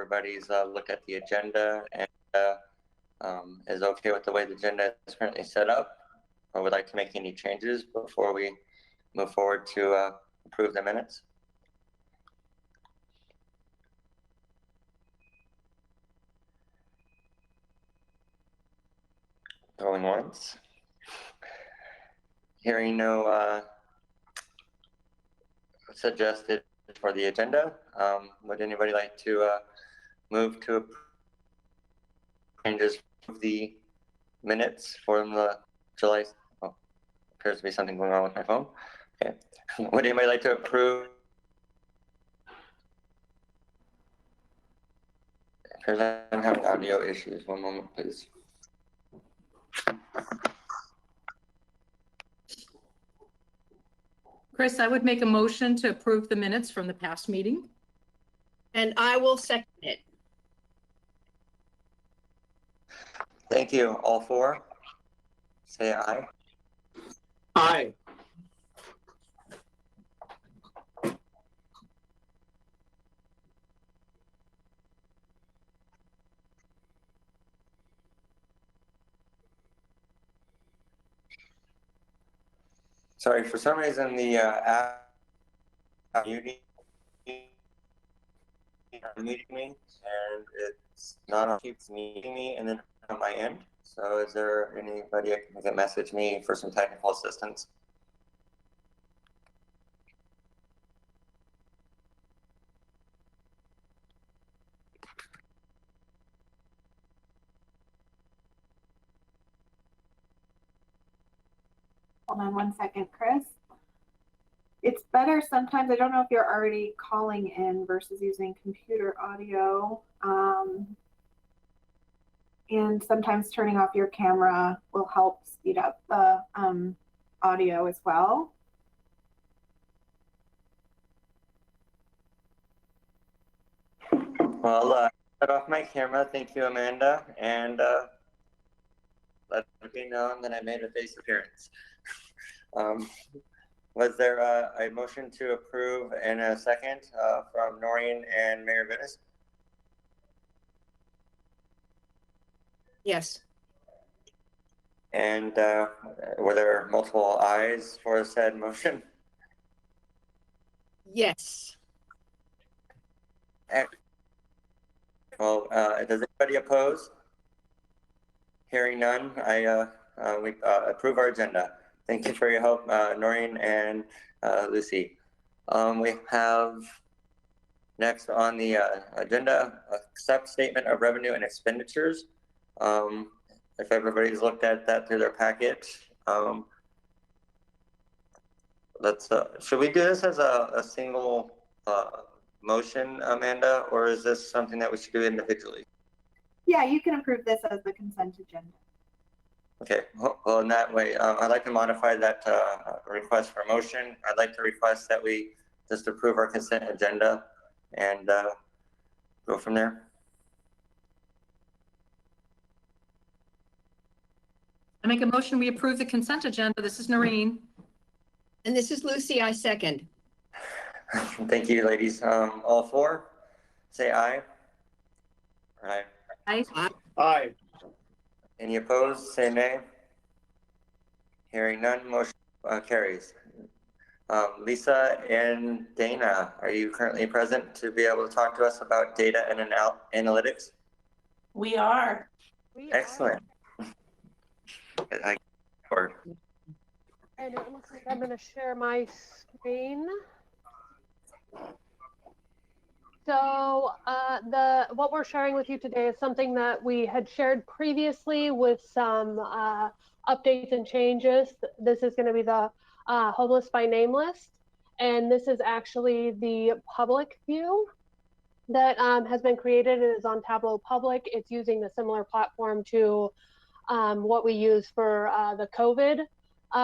everybody's look at the agenda and is okay with the way the agenda is currently set up, or would like to make any changes before we move forward to approve the minutes. Going once. Hearing no suggested for the agenda, would anybody like to move to changes of the minutes from the July? Oh, appears to be something going on with my phone. Okay. Would anybody like to approve? Appears I'm having audio issues. One moment, please. Chris, I would make a motion to approve the minutes from the past meeting. And I will second it. Thank you. All four, say aye. Aye. Sorry, for some reason the app muting me, and it's not on, keeps muting me, and then on my end. So, is there anybody that can message me for some technical assistance? Hold on one second, Chris. It's better sometimes, I don't know if you're already calling in versus using computer audio. And sometimes turning off your camera will help speed up the audio as well. Well, shut off my camera. Thank you, Amanda. And let it be known that I made a face appearance. Was there a motion to approve and a second from Noreen and Mayor Vinnis? Yes. And were there multiple ayes for said motion? Yes. Well, does anybody oppose? Hearing none, we approve our agenda. Thank you for your help, Noreen and Lucy. We have next on the agenda, accept statement of revenue and expenditures. If everybody's looked at that through their packet, let's, should we do this as a single motion, Amanda, or is this something that we should do individually? Yeah, you can approve this as the consent agenda. Okay, well, in that way, I'd like to modify that request for motion. I'd like to request that we just approve our consent agenda and go from there. I make a motion, we approve the consent agenda. This is Noreen. And this is Lucy, I second. Thank you, ladies. All four, say aye. Aye. Aye. Aye. Any opposed, say nay. Hearing none, motion carries. Lisa and Dana, are you currently present to be able to talk to us about data and analytics? We are. Excellent. And it looks like I'm going to share my screen. So what we're sharing with you today is something that we had shared previously with some updates and changes. This is going to be the homeless by name list. And this is actually the public view that has been created. It is on Tableau Public. It's using a similar platform to what we use for the COVID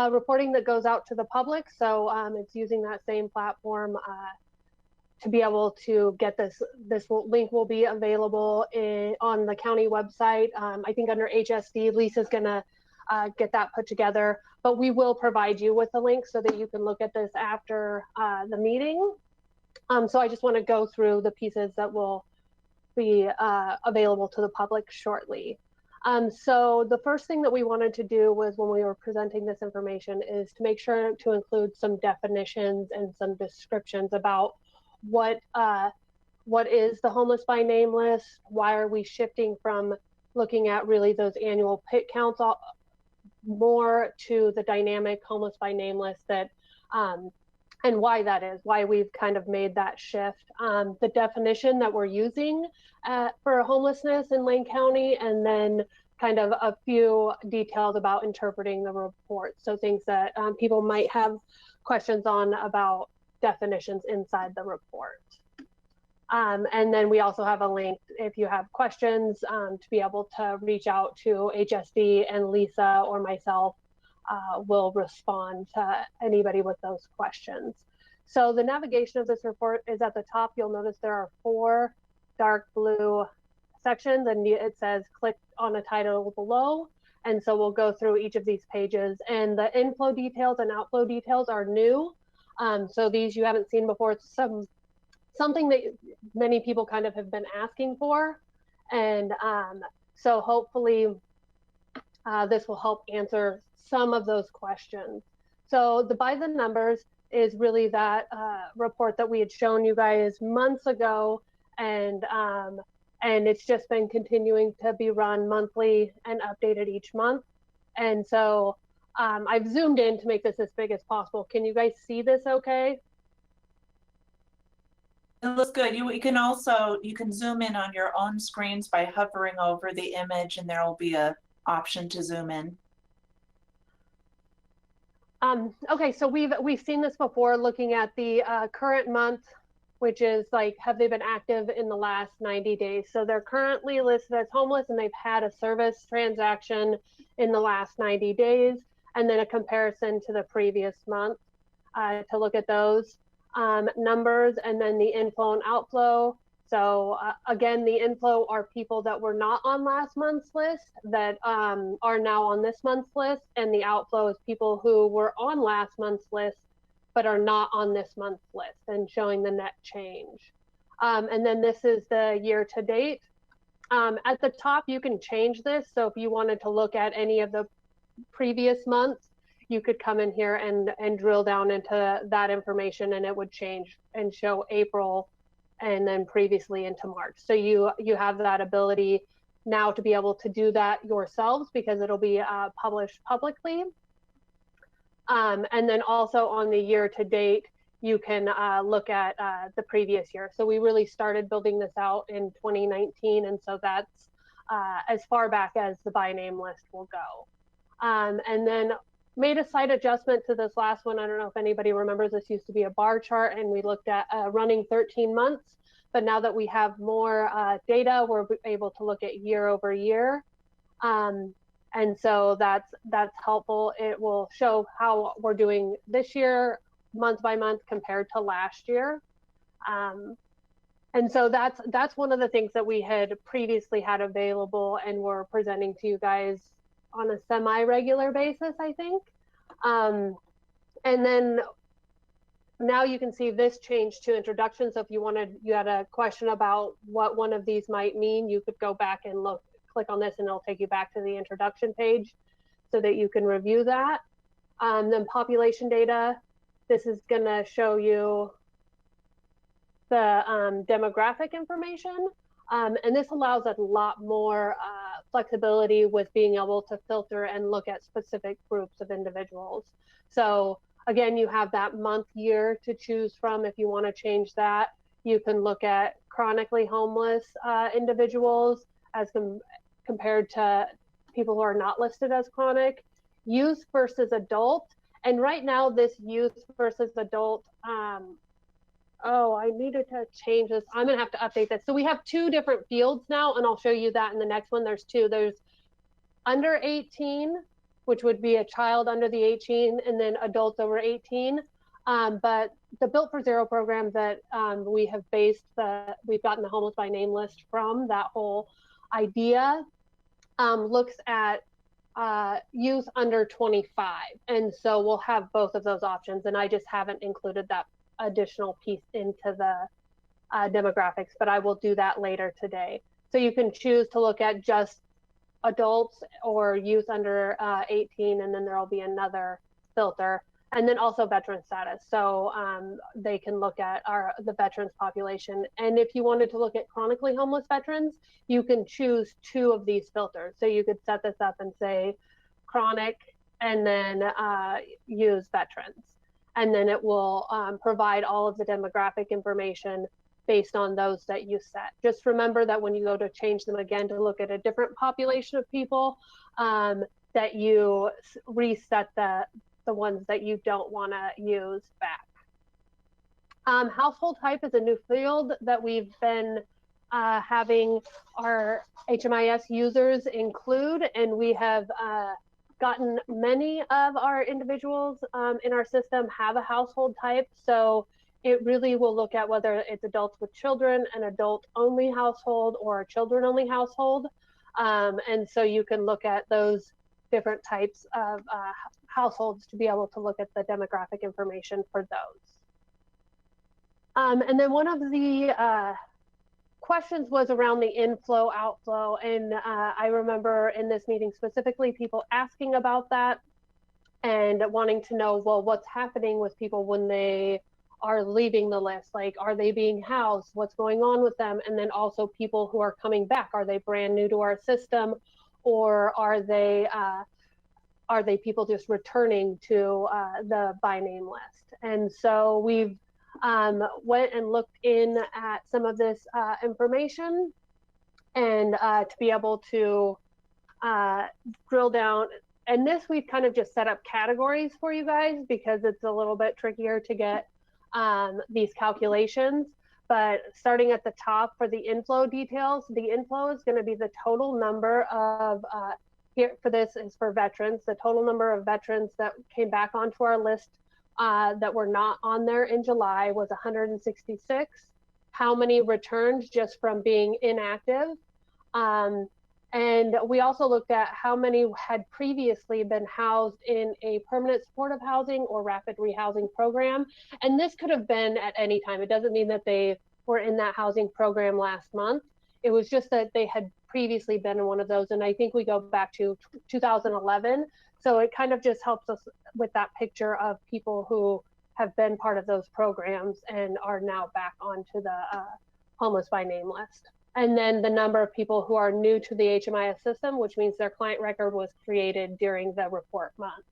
reporting that goes out to the public. So it's using that same platform to be able to get this. This link will be available on the county website. I think under HSD, Lisa's gonna get that put together, but we will provide you with the link so that you can look at this after the meeting. So I just want to go through the pieces that will be available to the public shortly. So the first thing that we wanted to do was, when we were presenting this information, is to make sure to include some definitions and some descriptions about what is the homeless by name list, why are we shifting from looking at really those annual PIT counts more to the dynamic homeless by name list, that and why that is, why we've kind of made that shift. The definition that we're using for homelessness in Lane County, and then kind of a few details about interpreting the report. So things that people might have questions on about definitions inside the report. And then we also have a link, if you have questions, to be able to reach out to HSD, and Lisa or myself will respond to anybody with those questions. So the navigation of this report is at the top. You'll notice there are 4 dark blue sections, and it says click on a title below. And so we'll go through each of these pages, and the inflow details and outflow details are new. So these you haven't seen before. It's something that many people kind of have been asking for. And so hopefully this will help answer some of those questions. So the by the numbers is really that report that we had shown you guys months ago, and it's just been continuing to be run monthly and updated each month. And so I've zoomed in to make this as big as possible. Can you guys see this okay? It looks good. You can zoom in on your own screens by hovering over the image, and there will be a option to zoom in. Okay, so we've seen this before, looking at the current month, which is like, have they been active in the last 90 days? So they're currently listed as homeless, and they've had a service transaction in the last 90 days, and then a comparison to the previous month to look at those numbers, and then the inflow and outflow. So again, the inflow are people that were not on last month's list that are now on this month's list, and the outflow is people who were on last month's list but are not on this month's list, and showing the net change. And then this is the year to date. At the top, you can change this. So if you wanted to look at any of the previous months, you could come in here and drill down into that information, and it would change and show April and then previously into March. So you have that ability now to be able to do that yourselves, because it'll be published publicly. And then also on the year to date, you can look at the previous year. So we really started building this out in 2019. And so that's as far back as the by name list will go. And then made a slight adjustment to this last one. I don't know if anybody remembers, this used to be a bar chart, and we looked at running 13 months. But now that we have more data, we're able to look at year over year. And so that's helpful. It will show how we're doing this year, month by month, compared to last year. And so that's one of the things that we had previously had available, and we're presenting to you guys on a semi-regular basis, I think. And then now you can see this change to introduction. So if you had a question about what one of these might mean, you could go back and click on this, and it'll take you back to the introduction page so that you can review that. Then population data, this is gonna show you the demographic information. And this allows a lot more flexibility with being able to filter and look at specific groups of individuals. So again, you have that month year to choose from. If you want to change that, you can look at chronically homeless individuals as compared to people who are not listed as chronic, youth versus adult. And right now, this youth versus adult, oh, I needed to change this. I'm gonna have to update this. So we have 2 different fields now, and I'll show you that in the next one. There's 2. There's under 18, which would be a child under the 18, and then adults over 18. But the Built for Zero program that we have we've gotten the homeless by name list from, that whole idea looks at youth under 25. And so we'll have both of those options, and I just haven't included that additional piece into demographics, but I will do that later today. So you can choose to look at just adults or youth under 18, and then there will be another filter, and then also veteran status. So they can look at the veterans population. And if you wanted to look at chronically homeless veterans, you can choose 2 of these filters. So you could set this up and say chronic, and then use veterans. And then it will provide all of the demographic information based on those that you set. Just remember that when you go to change them again to look at a different population of people, that you reset the ones that you don't want to use back. Household type is a new field that we've been having our HMIS users include, and we have gotten many of our individuals in our system have a household type. So it really will look at whether it's adults with children, an adult-only household, or a children-only household. And so you can look at those different types of households to be able to look at the demographic information for those. And then one of the questions was around the inflow, outflow, and I remember in this meeting specifically people asking about that and wanting to know, well, what's happening with people when they are leaving the list? Like, are they being housed? What's going on with them? And then also people who are coming back, are they brand new to our system, or are they people just returning to the by name list? And so we've went and looked in at some of this information, and to be able to drill down. And this we've kind of just set up categories for you guys because it's a little bit trickier to get these calculations. But starting at the top for the inflow details, the inflow is going to be the total number of, here for this is for veterans, the total number of veterans that came back onto our list that were not on there in July was 166. How many returned just from being inactive? And we also looked at how many had previously been housed in a permanent supportive housing or rapid rehousing program. And this could have been at any time. It doesn't mean that they were in that housing program last month. It was just that they had previously been in one of those. And I think we go back to 2011. So it kind of just helps us with that picture of people who have been part of those programs and are now back onto the homeless by name list. And then the number of people who are new to the HMIS system, which means their client record was created during the report month.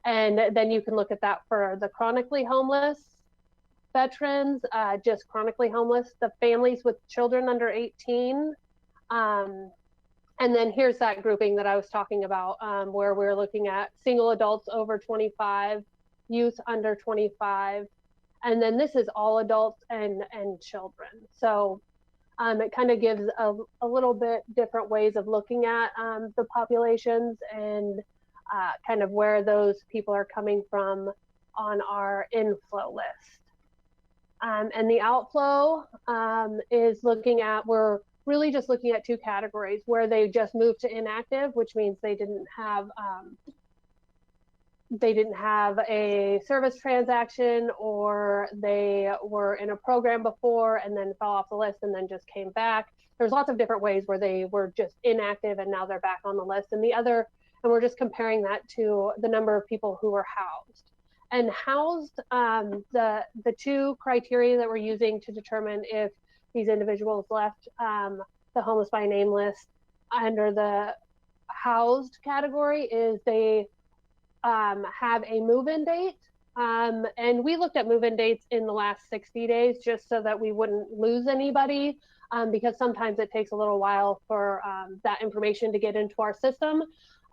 And then you can look at that for the chronically homeless veterans, just chronically homeless, the families with children under 18. And then here's that grouping that I was talking about, where we're looking at single adults over 25, youth under 25. And then this is all adults and children. So it kind of gives a little bit different ways of looking at the populations and kind of where those people are coming from on our inflow list. And the outflow is looking at, we're really just looking at 2 categories where they just moved to inactive, which means they didn't have a service transaction, or they were in a program before and then fell off the list and then just came back. There's lots of different ways where they were just inactive and now they're back on the list. And we're just comparing that to the number of people who were housed. And housed, the 2 criteria that we're using to determine if these individuals left the homeless by name list under the housed category is they have a move-in date. And we looked at move-in dates in the last 60 days just so that we wouldn't lose anybody, because sometimes it takes a little while for that information to get into our system.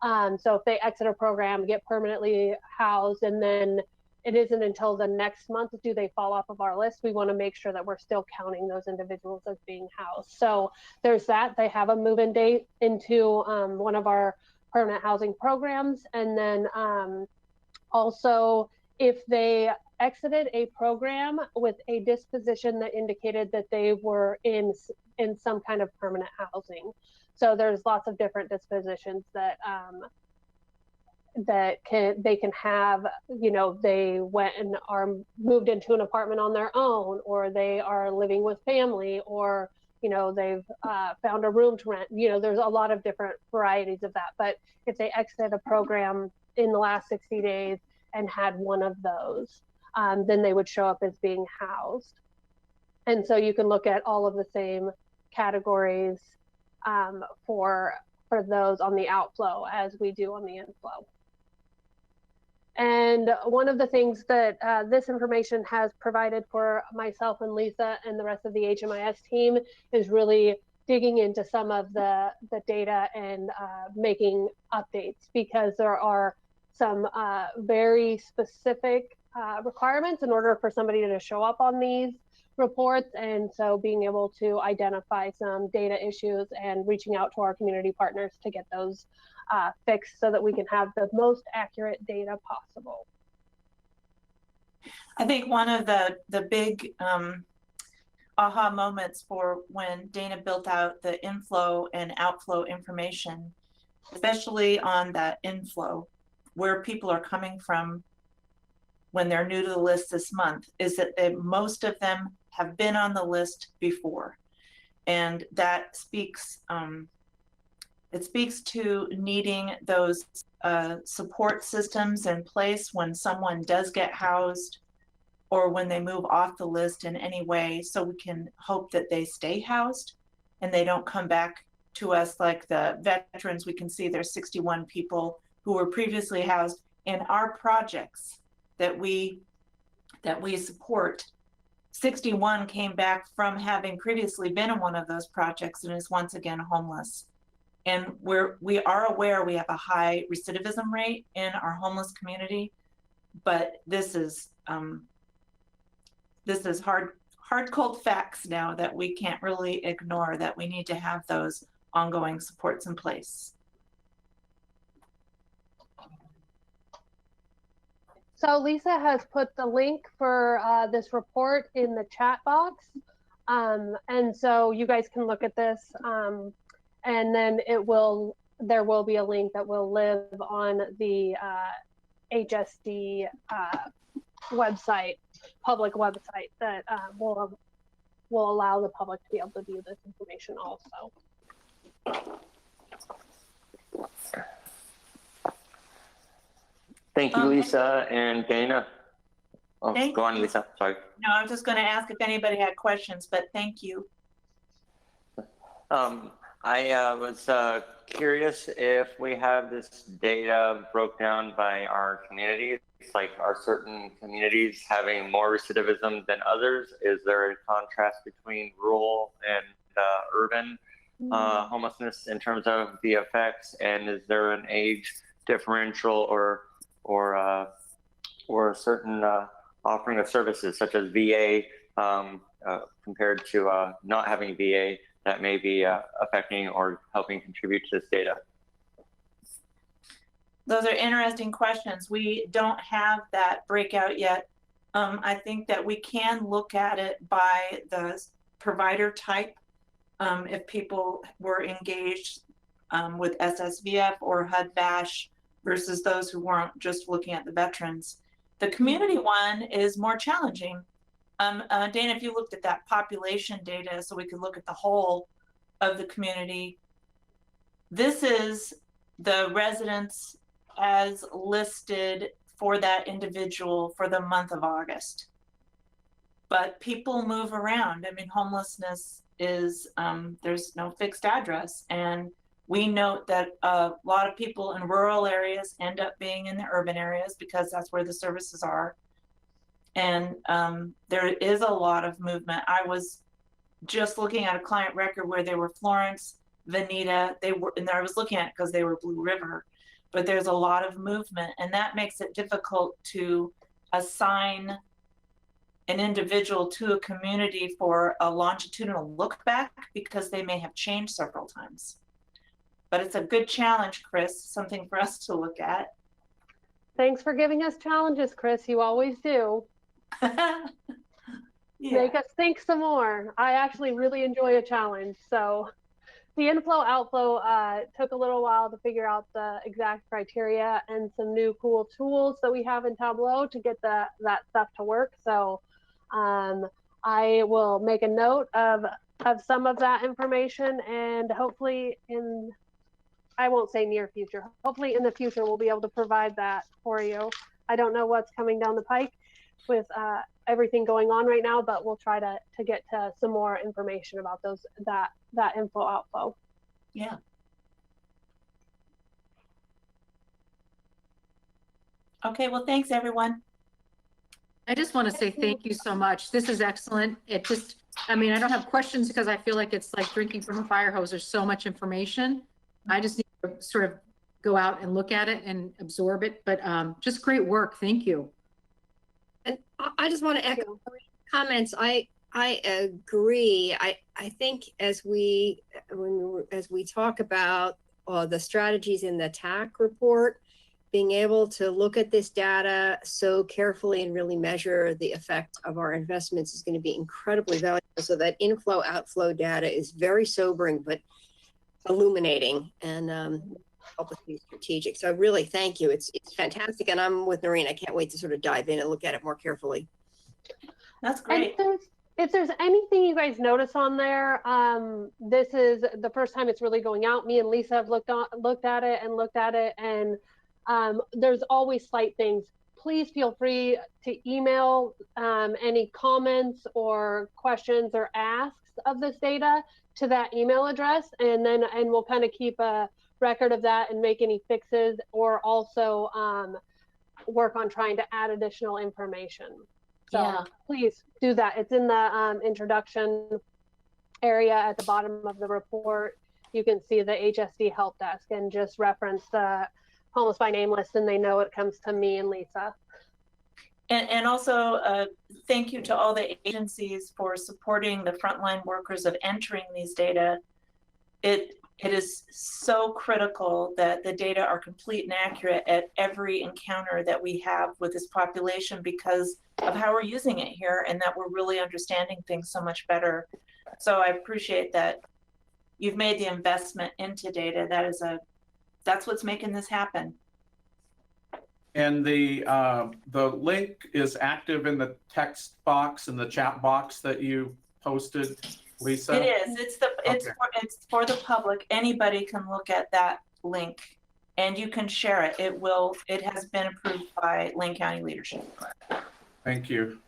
So if they exit a program, get permanently housed, and then it isn't until the next month do they fall off of our list, we want to make sure that we're still counting those individuals as being housed. So there's that. They have a move-in date into one of our permanent housing programs. And then also, if they exited a program with a disposition that indicated that they were in some kind of permanent housing. So there's lots of different dispositions that that they can have, you know, they went and are moved into an apartment on their own, or they are living with family, or, you know, they've found a room to rent. You know, there's a lot of different varieties of that. But if they exited a program in the last 60 days and had one of those, then they would show up as being housed. And so you can look at all of the same categories for those on the outflow as we do on the inflow. And one of the things that this information has provided for myself and Lisa and the rest of the HMIS team is really digging into some of the data and making updates, because there are some very specific requirements in order for somebody to show up on these reports. And so being able to identify some data issues and reaching out to our community partners to get those fixed so that we can have the most accurate data possible. I think one of the big aha moments for when Dana built out the inflow and outflow information, especially on that inflow, where people are coming from when they're new to the list this month, is that most of them have been on the list before. And that speaks, it speaks to needing those support systems in place when someone does get housed or when they move off the list in any way, so we can hope that they stay housed and they don't come back to us like the veterans. We can see there's 61 people who were previously housed in our projects that we support. 61 came back from having previously been in one of those projects and is once again homeless. And we are aware we have a high recidivism rate in our homeless community, but this is hard cold facts now that we can't really ignore, that we need to have those ongoing supports in place. So Lisa has put the link for this report in the chat box. And so you guys can look at this, and then there will be a link that will live on the HSD website, public website, that will allow the public to be able to view this information also. Thank you, Lisa and Dana. Oh, Thank go on, you. Lisa. Sorry. No, I was just going to ask if anybody had questions, but thank you. I was curious if we have this data broke down by our communities, like are certain communities having more recidivism than others? Is there a contrast between rural and urban homelessness in terms of the effects? And is there an age differential or a certain offering of services such as VA compared to not having VA that may be affecting or helping contribute to this data? Those are interesting questions. We don't have that breakout yet. I think that we can look at it by the provider type. If people were engaged with SSVF or HUD-VASH versus those who weren't, just looking at the veterans. The community one is more challenging. Dana, if you looked at that population data, so we could look at the whole of the community, this is the residents as listed for that individual for the month of August. But people move around. I mean, homelessness is, there's no fixed address. And we note that a lot of people in rural areas end up being in the urban areas because that's where the services are. And there is a lot of movement. I was just looking at a client record where they were Florence, Veneta, and I was looking at it because they were Blue River, but there's a lot of movement, and that makes it difficult to assign an individual to a community for a longitudinal look back because they may have changed several times. But it's a good challenge, Chris, something for us to look at. Thanks for giving us challenges, Chris. You always do. Yeah. Make us think some more. I actually really enjoy a challenge, so the inflow outflow took a little while to figure out the exact criteria and some new cool tools that we have in Tableau to get that stuff to work. So I will make a note of some of that information, and hopefully I won't say near future, hopefully in the future we'll be able to provide that for you. I don't know what's coming down the pike with everything going on right now, but we'll try to get to some more information about that inflow outflow. Yeah. Okay, well, thanks everyone. I just want to say thank you so much. This is excellent. It just, I mean, I don't have questions because I feel like it's like drinking from a fire hose. There's so much information. I just need to sort of go out and look at it and absorb it, but just great work. Thank you. And I just want to echo comments. I agree. I think as we talk about the strategies in the TAC report, being able to look at this data so carefully and really measure the effect of our investments is going to be incredibly valuable. So that inflow outflow data is very sobering but illuminating, and help us be strategic. So I really thank you. It's fantastic, and I'm with Noreen. I can't wait to sort of dive in and look at it more carefully. That's great. And if there's anything you guys notice on there, this is the first time it's really going out. Me and Lisa have looked at it, and there's always slight things. Please feel free to email any comments or questions or asks of this data to that email address, and we'll kind of keep a record of that and make any fixes, or also work on trying to add additional information. So yeah, please do that. It's in the introduction area at the bottom of the report. You can see the HSD help desk and just reference the Homeless by Name list, and they know it comes to me and Lisa. And also thank you to all the agencies for supporting the frontline workers of entering these data. It is so critical that the data are complete and accurate at every encounter that we have with this population because of how we're using it here, and that we're really understanding things so much better. So I appreciate that you've made the investment into data. That's what's making this happen. And the link is active in the text box and the chat box that you posted, Lisa? It is. It's for the public. Anybody can look at that link, and you can share it. It has been approved by Lane County leadership. Thank you.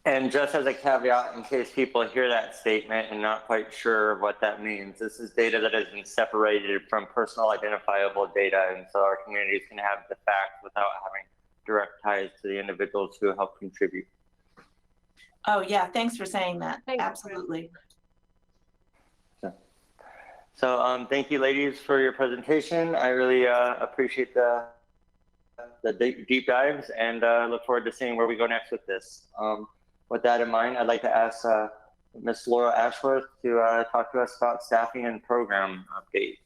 And just as a caveat, in case people hear that statement and not quite sure what that means, this is data that has been separated from personal identifiable data, and so our communities can have the facts without having direct ties to the individuals who help contribute. Oh yeah, thanks for saying that. Thanks. Absolutely. So thank you, ladies, for your presentation. I really appreciate the deep dives, and look forward to seeing where we go next with this. With that in mind, I'd like to ask Ms. Laura Ashworth to talk to us about staffing and program update.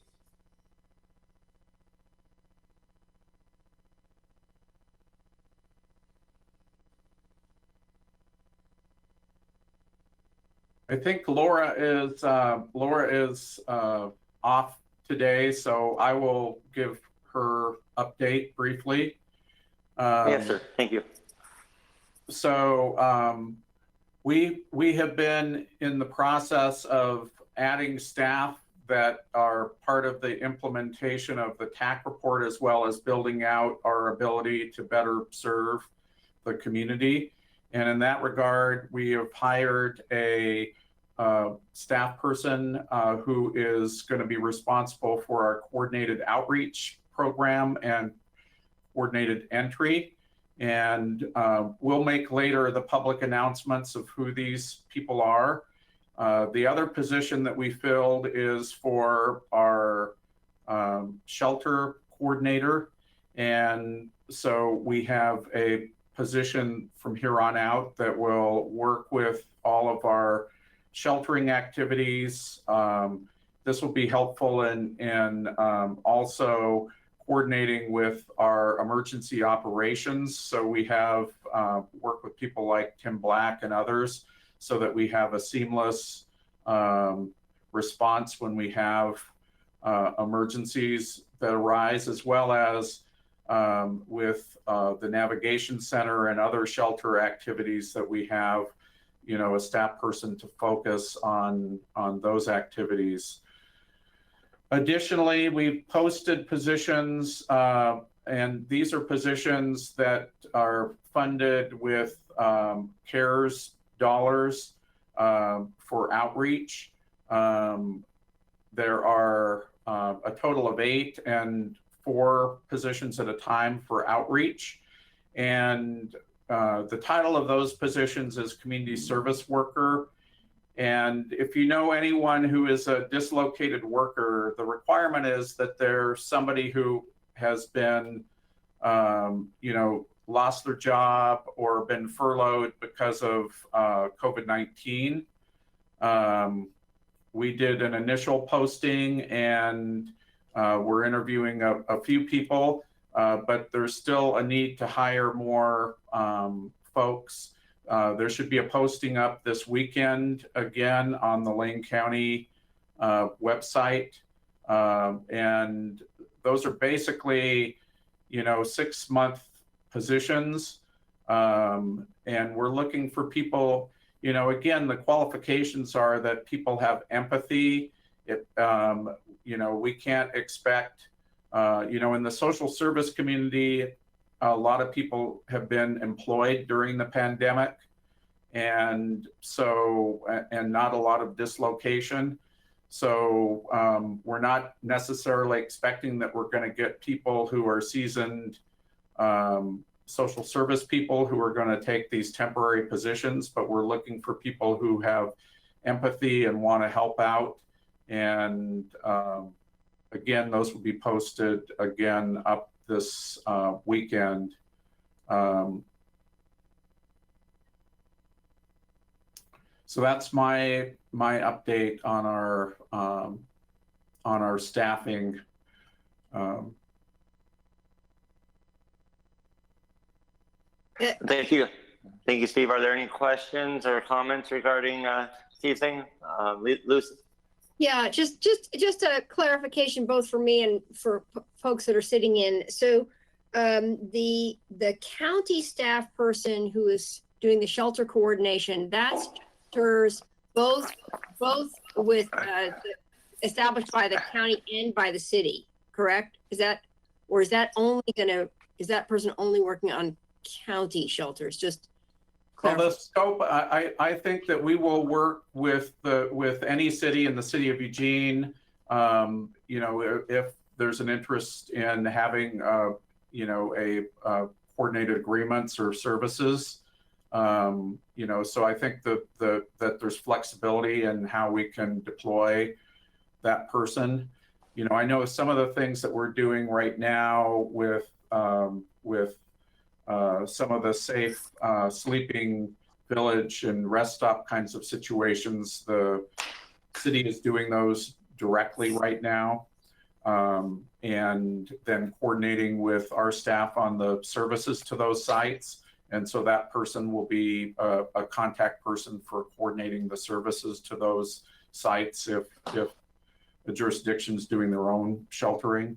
I think Laura is off today, so I will give her update briefly. Yes, sir. Thank you. So we have been in the process of adding staff that are part of the implementation of the TAC report, as well as building out our ability to better serve the community. And in that regard, we have hired a staff person who is going to be responsible for our coordinated outreach program and coordinated entry. And we'll make later the public announcements of who these people are. The other position that we filled is for our shelter coordinator. And so we have a position from here on out that will work with all of our sheltering activities. This will be helpful in also coordinating with our emergency operations. So we have worked with people like Tim Black and others so that we have a seamless response when we have emergencies that arise, as well as with the navigation center and other shelter activities that we have, you know, a staff person to focus on those activities. Additionally, we've posted positions, and these are positions that are funded with CARES dollars for outreach. There are a total of 8 and 4 positions at a time for outreach. And the title of those positions is community service worker. And if you know anyone who is a dislocated worker, the requirement is that they're somebody who has been, you know, lost their job or been furloughed because of COVID-19. We did an initial posting, and we're interviewing a few people, but there's still a need to hire more folks. There should be a posting up this weekend again on the Lane County website. And those are basically, you know, 6-month positions. And we're looking for people, you know, again, the qualifications are that people have empathy. You know, we can't expect, you know, in the social service community, a lot of people have been employed during the pandemic, and so, and not a lot of dislocation. So we're not necessarily expecting that we're going to get people who are seasoned social service people who are going to take these temporary positions, but we're looking for people who have empathy and want to help out. And again, those will be posted again up this weekend. So that's my update on our staffing. Thank you. Thank you, Steve. Are there any questions or comments regarding Steve's thing? Lucy? Yeah, just a clarification, both for me and for folks that are sitting in. So the county staff person who is doing the shelter coordination, that's shelters both with established by the county and by the city, correct? Is that person only working on county shelters? Just well, the scope, I think that we will work with any city in the city of Eugene. You know, if there's an interest in having you know, a coordinated agreements or services, you know, so I think that there's flexibility in how we can deploy that person. You know, I know some of the things that we're doing right now with some of the safe sleeping village and rest stop kinds of situations, the city is doing those directly right now. And then coordinating with our staff on the services to those sites. And so that person will be a contact person for coordinating the services to those sites if the jurisdiction's doing their own sheltering.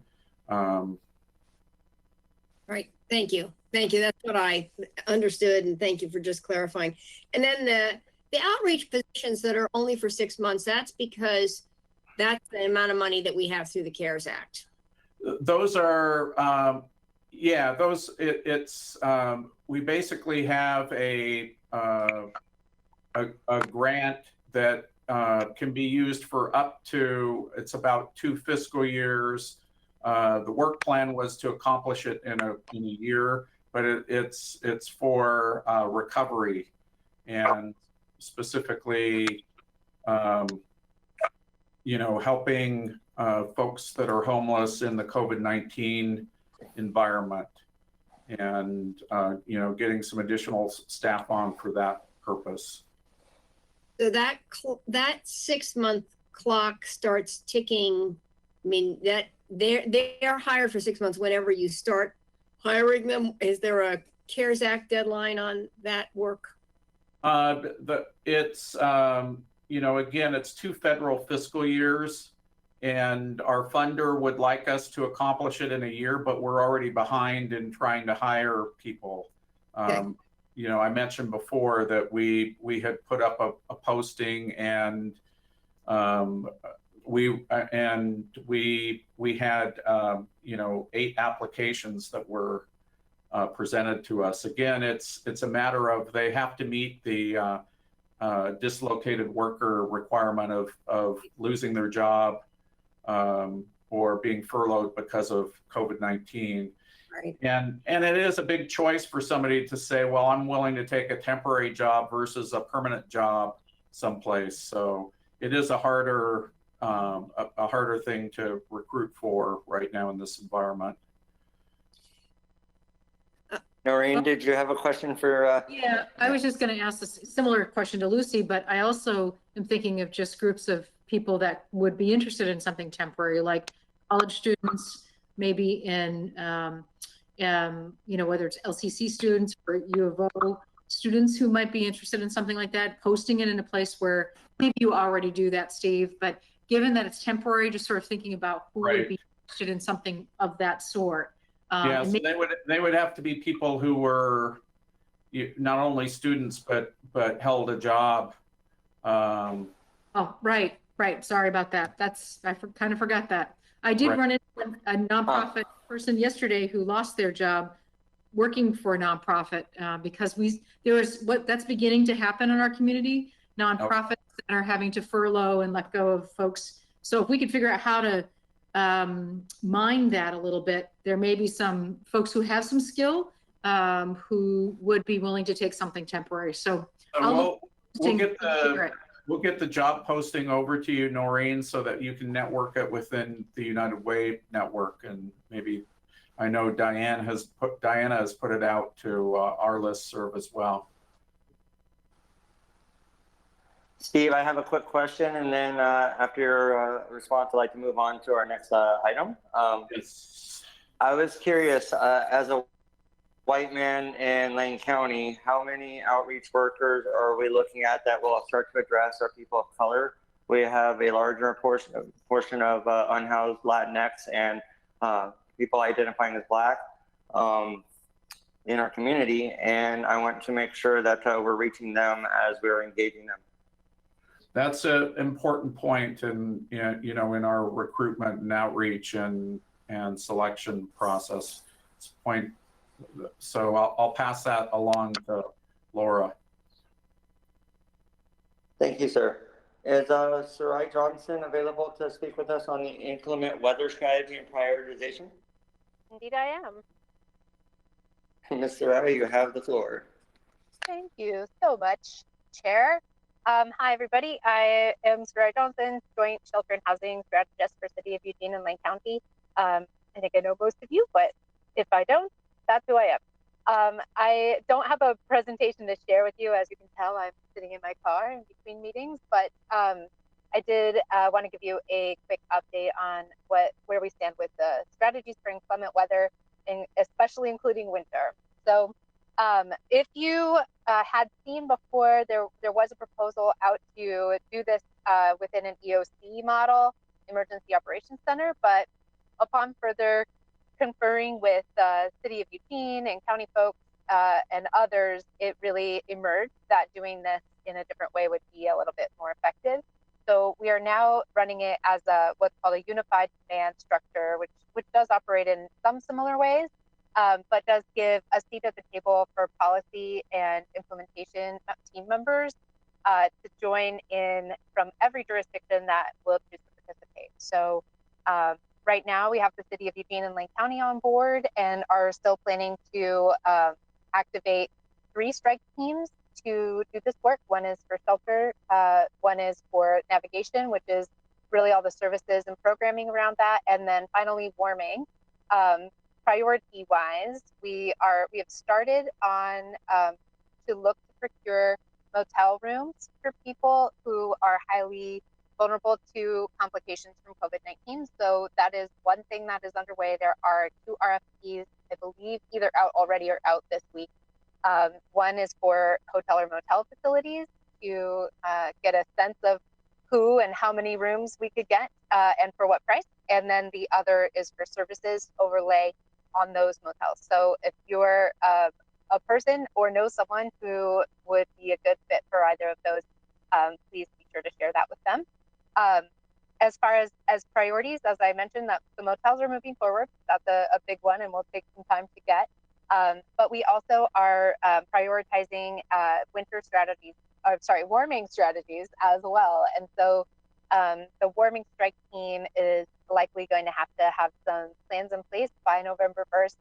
right. Thank you. Thank you. That's what I understood, and thank you for just clarifying. And then the outreach positions that are only for 6 months, that's because that's the amount of money that we have through the CARES Act. Those are, yeah, those, it's, we basically have a grant that can be used for up to, it's about 2 fiscal years. The work plan was to accomplish it in a year, but it's for recovery, and specifically, you know, helping folks that are homeless in the COVID-19 environment, and you know, getting some additional staff on for that purpose. So that 6-month clock starts ticking. I mean, that they're hired for 6 months whenever you start hiring them. Is there a CARES Act deadline on that work? It's you know, again, it's 2 federal fiscal years, and our funder would like us to accomplish it in a year, but we're already behind in trying to hire people. You know, I mentioned before that we had put up a posting, and we had you know, 8 applications that were presented to us. Again, it's a matter of they have to meet the dislocated worker requirement of losing their job or being furloughed because of COVID-19. Right. And it is a big choice for somebody to say, well, I'm willing to take a temporary job versus a permanent job someplace. So it is a harder thing to recruit for right now in this environment. Noreen, did you have a question for? Yeah, I was just going to ask a similar question to Lucy, but I also am thinking of just groups of people that would be interested in something temporary, like college students, maybe in, you know, whether it's LCC students or U of O students who might be interested in something like that, posting it in a place where maybe you already do that, Steve, but given that it's temporary, just sort of thinking about who would be interested in something of that sort. Yeah, so they would have to be people who were not only students but held a job. Oh, right. Sorry about that. I kind of forgot that. I did run into a nonprofit person yesterday who lost their job working for a nonprofit because that's beginning to happen in our community. Nonprofits that are having to furlough and let go of folks. So if we could figure out how to mine that a little bit, there may be some folks who have some skill who would be willing to take something temporary. So we'll get the job posting over to you, Noreen, so that you can network it within the United Way network. And maybe, I know Diana has put it out to our listserv as well. Steve, I have a quick question, and then after your response, I'd like to move on to our next item. Yes. I was curious, as a white man in Lane County, how many outreach workers are we looking at that will start to address our people of color? We have a larger portion of unhoused Latinx and people identifying as Black in our community, and I want to make sure that we're reaching them as we're engaging them. That's an important point in, you know, in our recruitment and outreach and selection process. So I'll pass that along to Laura. Thank you, sir. Is Sarai Johnson available to speak with us on the inclement weather strategy and prioritization? Indeed, I am. Ms. Sarai, you have the floor. Thank you so much, Chair. Hi, everybody. I am Sarai Johnson, Joint Shelter and Housing Strategist for City of Eugene and Lane County. I think I know most of you, but if I don't, that's who I am. I don't have a presentation to share with you. As you can tell, I'm sitting in my car in between meetings, but I did want to give you a quick update on where we stand with the strategies for inclement weather, and especially including winter. So if you had seen before, there was a proposal out to do this within an EOC model, Emergency Operations Center, but upon further conferring with the City of Eugene and county folks and others, it really emerged that doing this in a different way would be a little bit more effective. So we are now running it as what's called a unified command structure, which does operate in some similar ways, but does give a seat at the table for policy and implementation team members to join in from every jurisdiction that will choose to participate. So right now we have the City of Eugene and Lane County on board and are still planning to activate 3 strike teams to do this work. one is for shelter, one is for navigation, which is really all the services and programming around that, and then finally warming. Priority wise, we have started on to look to procure motel rooms for people who are highly vulnerable to complications from COVID-19. So that is one thing that is underway. There are 2 RFPs, I believe, either out already or out this week. One is for hotel or motel facilities to get a sense of who and how many rooms we could get and for what price. And then the other is for services overlay on those motels. So if you're a person or know someone who would be a good fit for either of those, please be sure to share that with them. As far as priorities, as I mentioned, that the motels are moving forward. That's a big one and will take some time to get. But we also are prioritizing warming strategies as well. And so the warming strike team is likely going to have some plans in place by November 1st.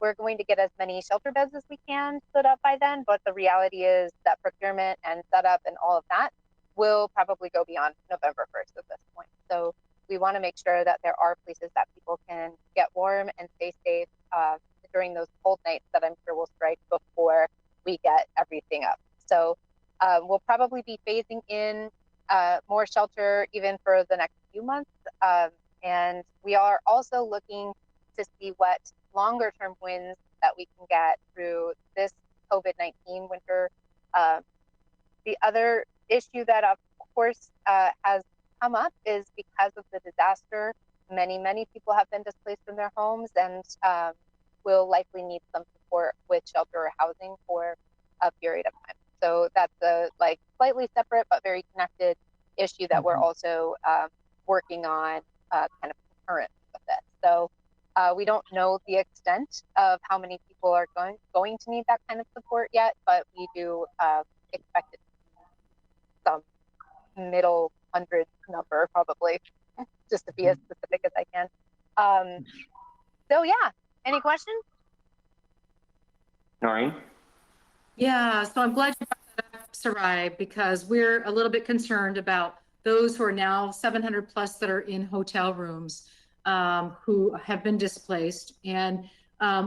We're going to get as many shelter beds as we can stood up by then, but the reality is that procurement and setup and all of that will probably go beyond November 1st at this point. So we want to make sure that there are places that people can get warm and stay safe during those cold nights that I'm sure will strike before we get everything up. So we'll probably be phasing in more shelter even for the next few months. And we are also looking to see what longer term wins that we can get through this COVID-19 winter. The other issue that of course has come up is because of the disaster, many people have been displaced from their homes and will likely need some support with shelter or housing for a period of time. So that's a slightly separate but very connected issue that we're also working on kind of concurrent with it. So we don't know the extent of how many people are going to need that kind of support yet, but we do expect it to be some middle hundred number probably, just to be as specific as I can. So yeah, any questions? Noreen? Yeah, so I'm glad you brought that up, Sarai, because we're a little bit concerned about those who are now 700 plus that are in hotel rooms who have been displaced. And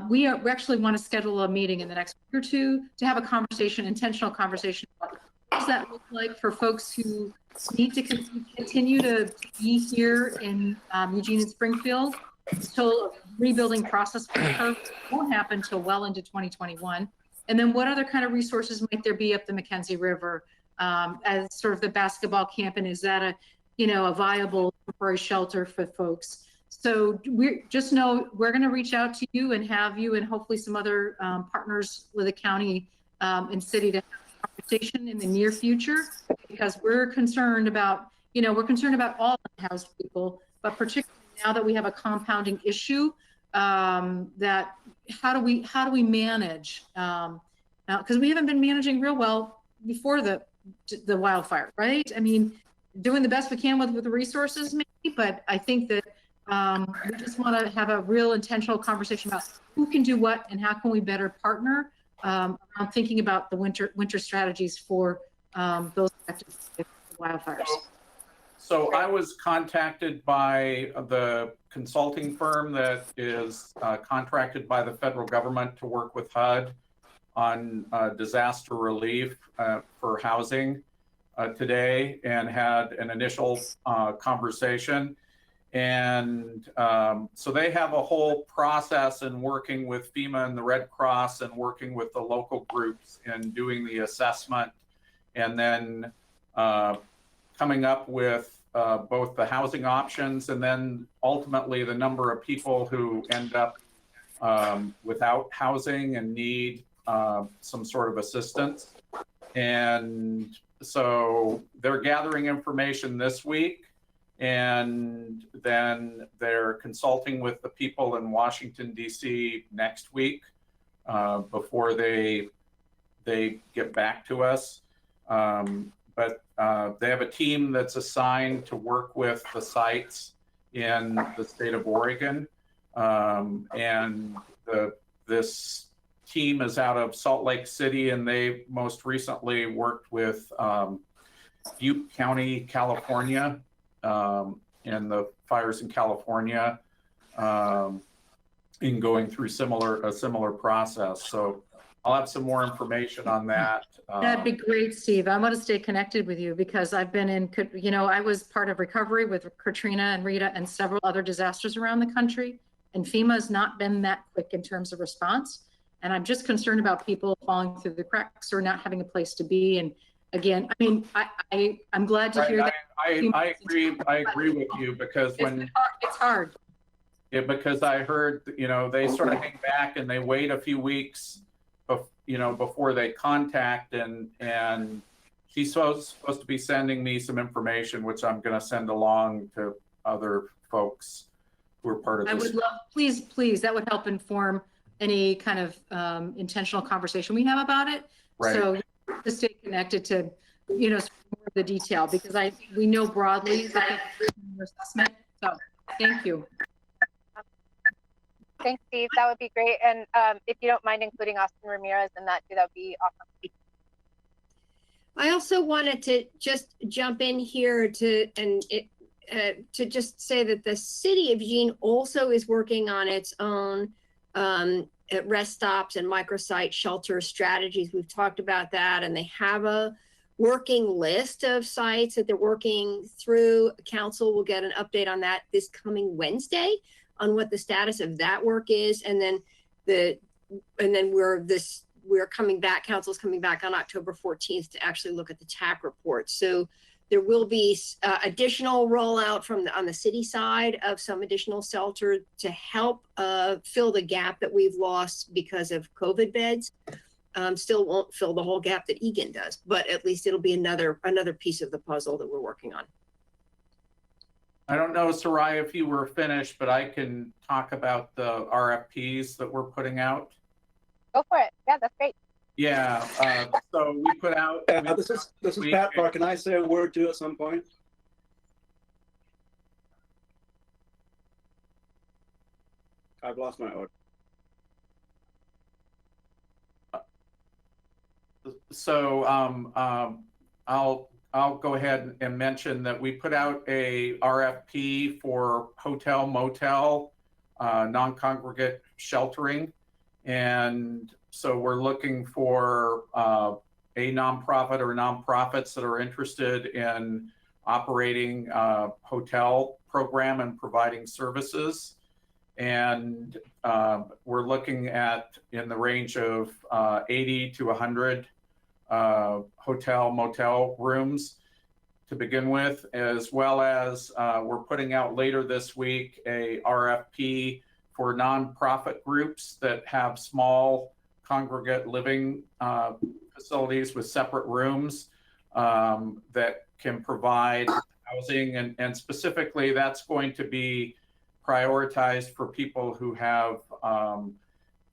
we actually want to schedule a meeting in the next week or two to have a conversation, intentional conversation about what does that look like for folks who need to continue to be here in Eugene and Springfield until rebuilding process won't happen until well into 2021. And then what other kind of resources might there be up the Mackenzie River as sort of the basketball camp, and is that a viable temporary shelter for folks? So we just know we're going to reach out to you and have you and hopefully some other partners with the county and city to have a conversation in the near future, because we're concerned about all unhoused people, but particularly now that we have a compounding issue, that how do we manage, because we haven't been managing real well before the wildfire, right? I mean, doing the best we can with the resources maybe, but I think that we just want to have a real intentional conversation about who can do what and how can we better partner around thinking about the winter strategies for those affected by the wildfires. So I was contacted by the consulting firm that is contracted by the federal government to work with HUD on disaster relief for housing today, and had an initial conversation. And so they have a whole process in working with FEMA and the Red Cross and working with the local groups and doing the assessment, and then coming up with both the housing options and then ultimately the number of people who end up without housing and need some sort of assistance. And so they're gathering information this week, and then they're consulting with the people in Washington, D.C. next week before they get back to us. But they have a team that's assigned to work with the sites in the state of Oregon. And this team is out of Salt Lake City, and they most recently worked with Butte County, California, and the fires in California in going through a similar process. So I'll have some more information on that. That'd be great, Steve. I want to stay connected with you because I've been I was part of recovery with Katrina and Rita and several other disasters around the country. And FEMA has not been that quick in terms of response. And I'm just concerned about people falling through the cracks or not having a place to be. And again, I mean, I'm glad to hear Right, that. I agree with you, because It's hard. yeah, because I heard, they sort of hang back and they wait a few weeks, before they contact, and she's supposed to be sending me some information, which I'm going to send along to other folks who are part of I this. would love, please, that would help inform any kind of intentional conversation we have about it. Right. So to stay connected to, more of the detail, because we know broadly the assessment. So thank you. Thanks, Steve. That would be great. And if you don't mind including Austin Ramirez in that too, that would be awesome. I also wanted to just jump in here to just say that the city of Eugene also is working on its own rest stops and microsite shelter strategies. We've talked about that, and they have a working list of sites that they're working through. Council will get an update on that this coming Wednesday on what the status of that work is, and then we're coming back. Council's coming back on October 14th to actually look at the TAC report. So there will be additional rollout on the city side of some additional shelter to help fill the gap that we've lost because of COVID beds. Still won't fill the whole gap that Egan does, but at least it'll be another piece of the puzzle that we're working on. I don't know, Soraya, if you were finished, but I can talk about the RFPs that we're putting out. Go for it. Yeah, that's great. Yeah, so we put out. This is Pat Park. Can I say a word too at some point? I've lost my order. So I'll go ahead and mention that we put out a RFP for hotel, motel, non-congregate sheltering. And so we're looking for a nonprofit or nonprofits that are interested in operating a hotel program and providing services. And we're looking at in the range of 80 to 100 hotel, motel rooms to begin with, as well as we're putting out later this week a RFP for nonprofit groups that have small congregate living facilities with separate rooms that can provide housing. And specifically, that's going to be prioritized for people who have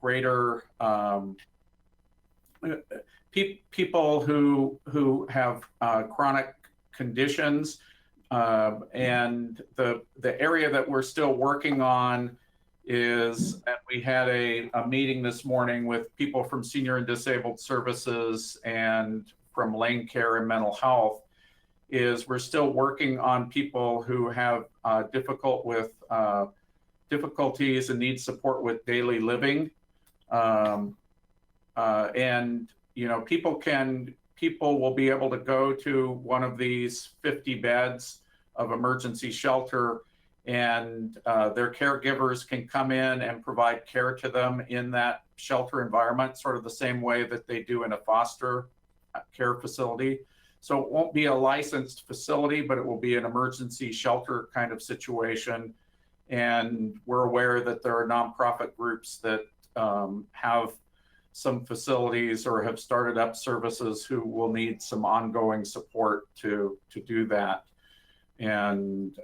greater people who have chronic conditions. And the area that we're still working on is that we had a meeting this morning with people from Senior and Disabled Services and from Lane Care and Mental Health, is we're still working on people who have difficulties and need support with daily living. And people will be able to go to one of these 50 beds of emergency shelter, and their caregivers can come in and provide care to them in that shelter environment, sort of the same way that they do in a foster care facility. So it won't be a licensed facility, but it will be an emergency shelter kind of situation. And we're aware that there are nonprofit groups that have some facilities or have started up services who will need some ongoing support to do that. And,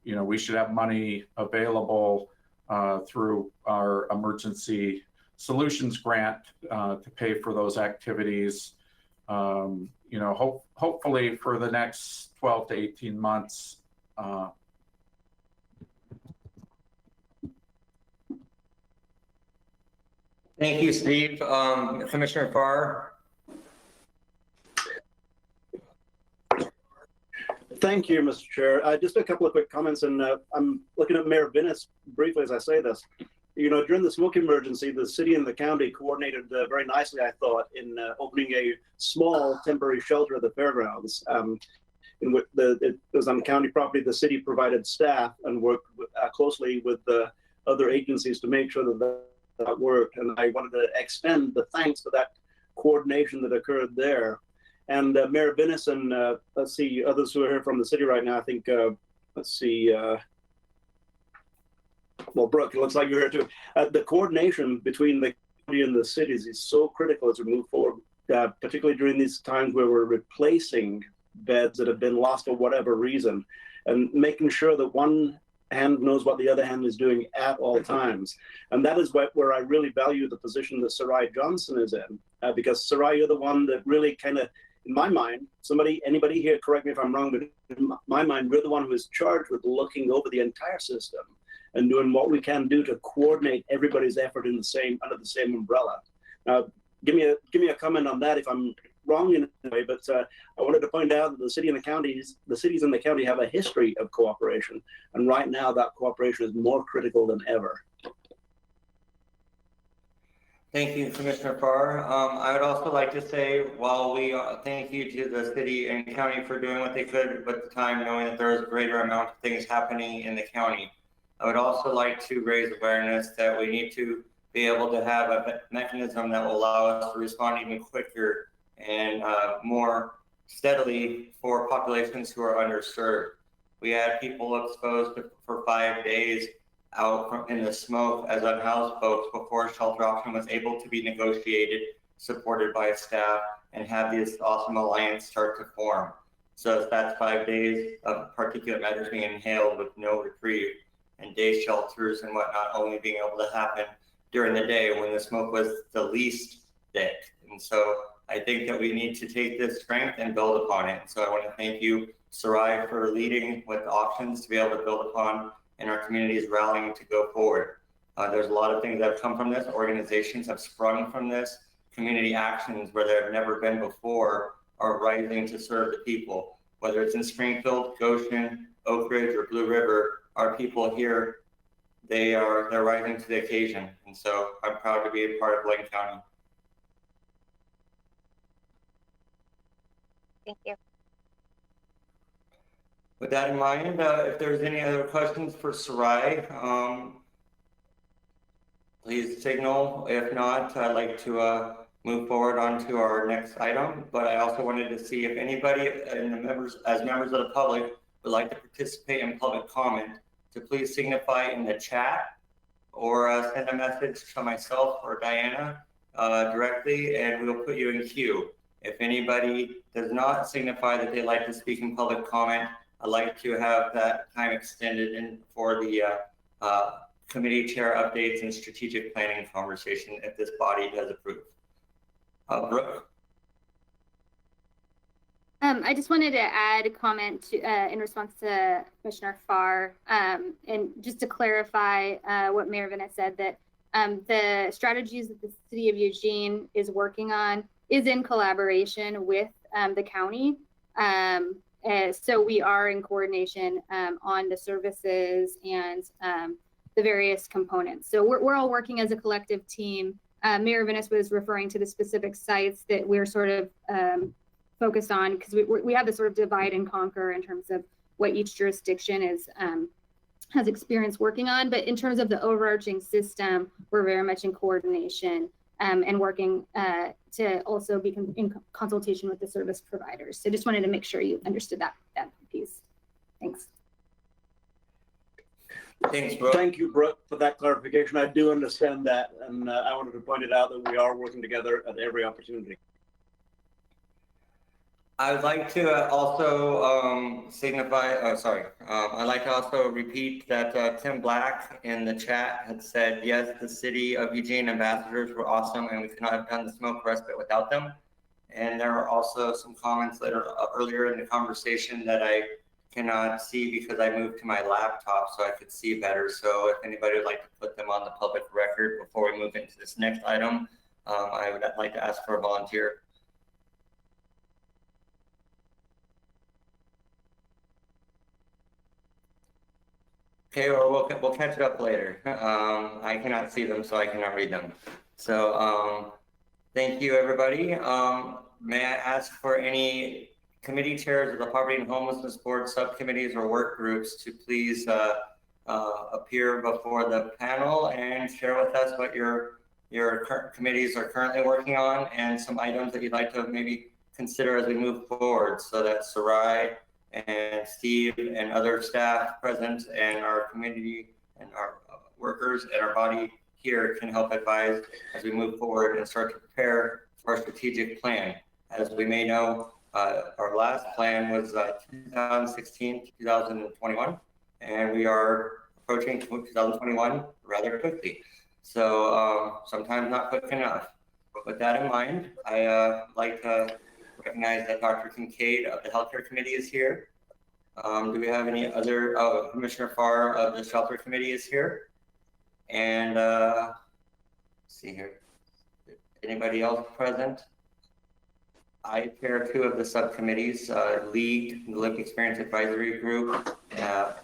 we should have money available through our emergency solutions grant to pay for those activities, hopefully for the next 12 to 18 months. Thank you, Steve. Commissioner Farr. Thank you, Mr. Chair. Just a couple of quick comments, and I'm looking at Mayor Vinnis briefly as I say this. During the smoke emergency, the city and the county coordinated very nicely, I thought, in opening a small temporary shelter at the fairgrounds. It was on county property. The city provided staff and worked closely with the other agencies to make sure that worked. And I wanted to extend the thanks for that coordination that occurred there. And Mayor Binnis and let's see, others who are here from the city right now, I think, let's see, well, Brooke, it looks like you're here too. The coordination between the county and the cities is so critical as we move forward, particularly during these times where we're replacing beds that have been lost for whatever reason, and making sure that one hand knows what the other hand is doing at all times. And that is where I really value the position that Sarai Johnson is in, because Sarai, you're the one that really kind of, in my mind, anybody here, correct me if I'm wrong, but in my mind, we're the one who is charged with looking over the entire system and doing what we can do to coordinate everybody's effort in under the same umbrella. Now, give me a comment on that if I'm wrong in a way, but I wanted to point out that the cities in the county have a history of cooperation, and right now that cooperation is more critical than ever. Thank you, Commissioner Farr. I would also like to say, while we thank you to the city and county for doing what they could with the time, knowing that there is a greater amount of things happening in the county, I would also like to raise awareness that we need to be able to have a mechanism that will allow us to respond even quicker and more steadily for populations who are underserved. We had people exposed for 5 days out in the smoke as unhoused folks before shelter option was able to be negotiated, supported by staff, and have this awesome alliance start to form. So that's 5 days of particulate matters being inhaled with no reprieve, and day shelters and whatnot only being able to happen during the day when the smoke was the least thick. And so I think that we need to take this strength and build upon it. So I want to thank you, Sarai, for leading with options to be able to build upon, and our communities rallying to go forward. There's a lot of things that have come from this. Organizations have sprung from this. Community actions where there have never been before are rising to serve the people. Whether it's in Springfield, Goshen, Oak Ridge, or Blue River, our people here, they're rising to the occasion. And so I'm proud to be a part of Lane County. Thank you. With that in mind, if there's any other questions for Sarai, please signal. If not, I'd like to move forward on to our next item. But I also wanted to see if anybody as members of the public would like to participate in public comment, to please signify in the chat or send a message to myself or Diana directly, and we'll put you in queue. If anybody does not signify that they'd like to speak in public comment, I'd like to have that time extended in for the committee chair updates and strategic planning conversation if this body does approve. Brooke? I just wanted to add a comment to, in response to Commissioner Farr, and just to clarify what Mayor Vinnis said, that the strategies that the City of Eugene is working on is in collaboration with the county. So we are in coordination on the services and the various components. So we're all working as a collective team. Mayor Vinnis was referring to the specific sites that we're sort of focused on, because we have this sort of divide and conquer in terms of what each jurisdiction is has experience working on. But in terms of the overarching system, we're very much in coordination and working to also be in consultation with the service providers. So just wanted to make sure you understood that piece. Thanks. Thanks, Brooke. Thank you, Brooke, for that clarification. I do understand that, and I wanted to point it out that we are working together at every opportunity. I would like to also I'd like to also repeat that Tim Black in the chat had said, yes, the City of Eugene ambassadors were awesome and we could not have done the smoke respite without them. And there are also some comments that are earlier in the conversation that I cannot see because I moved to my laptop so I could see better. So if anybody would like to put them on the public record before we move into this next item, I would like to ask for a volunteer. Okay, or we'll catch it up later. I cannot see them, so I cannot read them. So thank you, everybody. May I ask for any committee chairs of the Poverty and Homelessness Board subcommittees or work groups to please appear before the panel and share with us what your current committees are currently working on and some items that you'd like to maybe consider as we move forward, so that Sarai and Steve and other staff present and our community and our workers and our body here can help advise as we move forward and start to prepare for our strategic plan. As we may know, our last plan was 2016 to 2021, and we are approaching 2021 rather quickly. So sometimes not quick enough. But with that in mind, I like to recognize that Dr. Kincaid of the Healthcare Committee is here. Do we have any other, Commissioner Farr of the Shelter Committee is here. And let's see here, anybody else present? I chair 2 of the subcommittees, League, the Lived Experience Advisory Group, and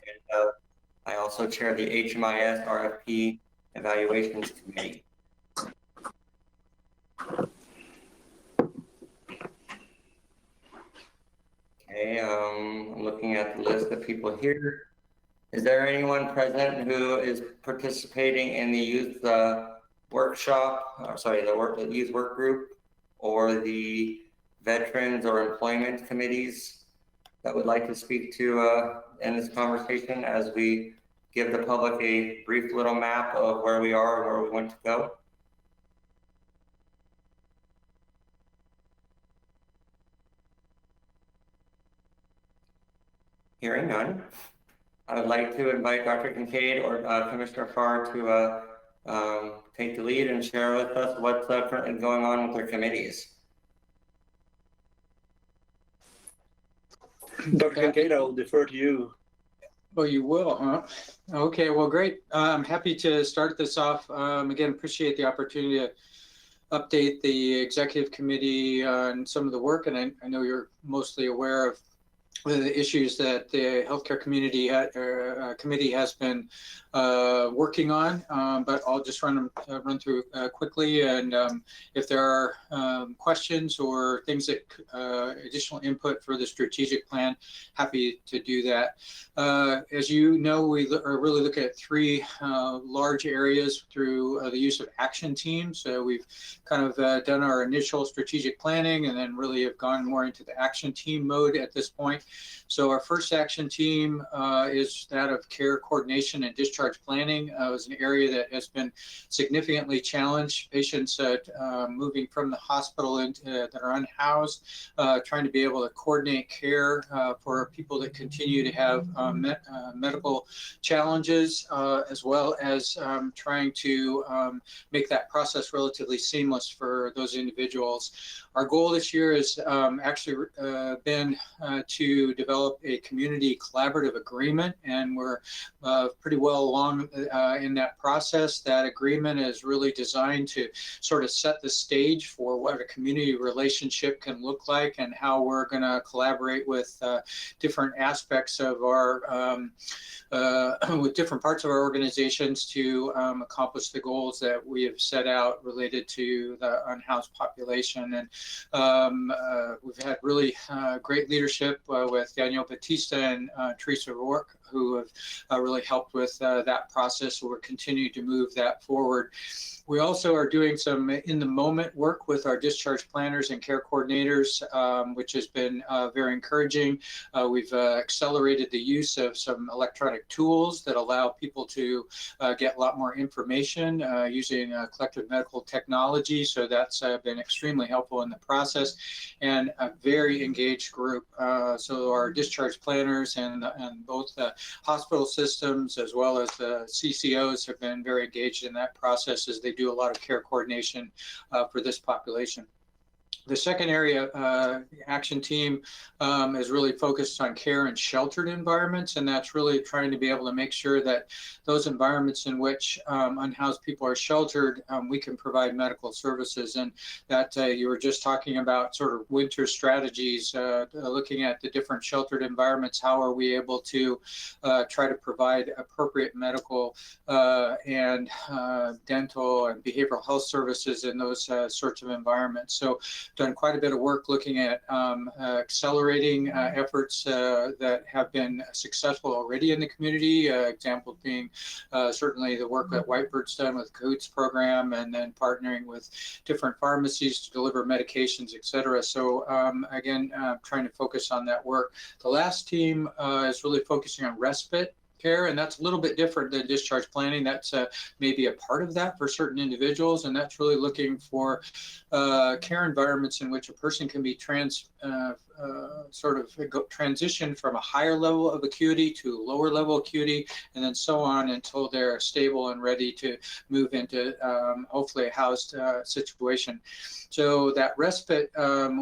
I also chair the HMIS RFP Evaluations Committee. Okay, I'm looking at the list of people here. Is there anyone present who is participating in the youth workshop, the youth work group, or the veterans or employment committees that would like to speak to in this conversation as we give the public a brief little map of where we are and where we want to go? Hearing none, I would like to invite Dr. Kincaid or Commissioner Farr to take the lead and share with us what's currently going on with their committees. Dr. Kincaid, I'll defer to you. Oh, you will, huh? Okay, well, great. I'm happy to start this off. Again, appreciate the opportunity to update the executive committee on some of the work, and I know you're mostly aware of the issues that the healthcare committee has been working on, but I'll just run through quickly. And if there are questions or things that additional input for the strategic plan, happy to do that. As you know, we are really looking at 3 large areas through the use of action teams. So we've kind of done our initial strategic planning and then really have gone more into the action team mode at this point. So our first action team is that of care coordination and discharge planning. It was an area that has been significantly challenged. Patients moving from the hospital that are unhoused, trying to be able to coordinate care for people that continue to have medical challenges, as well as trying to make that process relatively seamless for those individuals. Our goal this year has actually been to develop a community collaborative agreement, and we're pretty well along in that process. That agreement is really designed to sort of set the stage for what a community relationship can look like and how we're going to collaborate with different aspects of our with different parts of our organizations to accomplish the goals that we have set out related to the unhoused population. And we've had really great leadership with Daniel Batista and Teresa Rourke, who have really helped with that process. So we're continuing to move that forward. We also are doing some in-the-moment work with our discharge planners and care coordinators, which has been very encouraging. We've accelerated the use of some electronic tools that allow people to get a lot more information using collective medical technology. So that's been extremely helpful in the process, and a very engaged group. So our discharge planners and both the hospital systems as well as the CCOs have been very engaged in that process as they do a lot of care coordination for this population. The second area, action team, is really focused on care in sheltered environments, and that's really trying to be able to make sure that those environments in which unhoused people are sheltered, we can provide medical services. And that you were just talking about sort of winter strategies, looking at the different sheltered environments. How are we able to try to provide appropriate medical and dental and behavioral health services in those sorts of environments? So done quite a bit of work looking at accelerating efforts that have been successful already in the community. Example being certainly the work that Whitebird's done with CAHOOTS program, and then partnering with different pharmacies to deliver medications, et cetera. So again, trying to focus on that work. The last team is really focusing on respite care, and that's a little bit different than discharge planning. That's maybe a part of that for certain individuals, and that's really looking for care environments in which a person can be transition from a higher level of acuity to lower level acuity, and then so on until they're stable and ready to move into hopefully a housed situation. So that respite,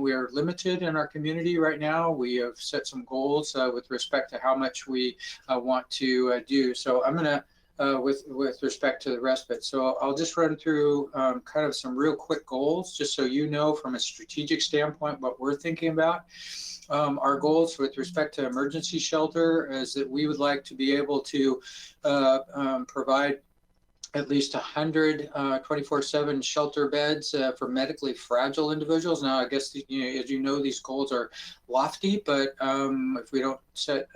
we are limited in our community right now. We have set some goals with respect to how much we want to do. So I'm going to with respect to the respite. So I'll just run through kind of some real quick goals, just so you know from a strategic standpoint what we're thinking about. Our goals with respect to emergency shelter is that we would like to be able to provide at least 100 24/7 shelter beds for medically fragile individuals. Now, I guess, as you know, these goals are lofty, but if we don't set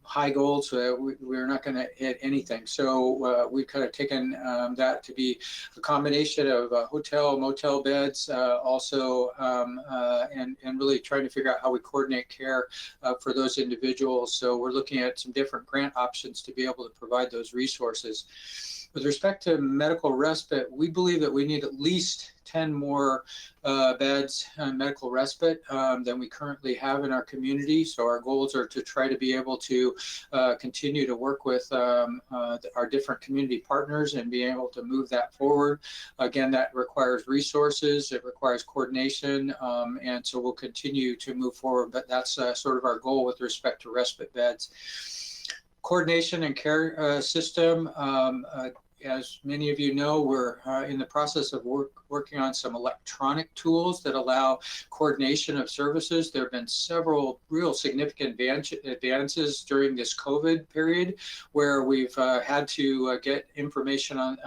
high goals, we're not going to hit anything. So we've kind of taken that to be a combination of hotel, motel beds, also, and really trying to figure out how we coordinate care for those individuals. So we're looking at some different grant options to be able to provide those resources. With respect to medical respite, we believe that we need at least 10 more beds on medical respite than we currently have in our community. So our goals are to try to be able to continue to work with our different community partners and be able to move that forward. Again, that requires resources, it requires coordination, and so we'll continue to move forward, but that's sort of our goal with respect to respite beds. Coordination and care system. As many of you know, we're in the process of working on some electronic tools that allow coordination of services. There have been several real significant advances during this COVID period where we've had to get information on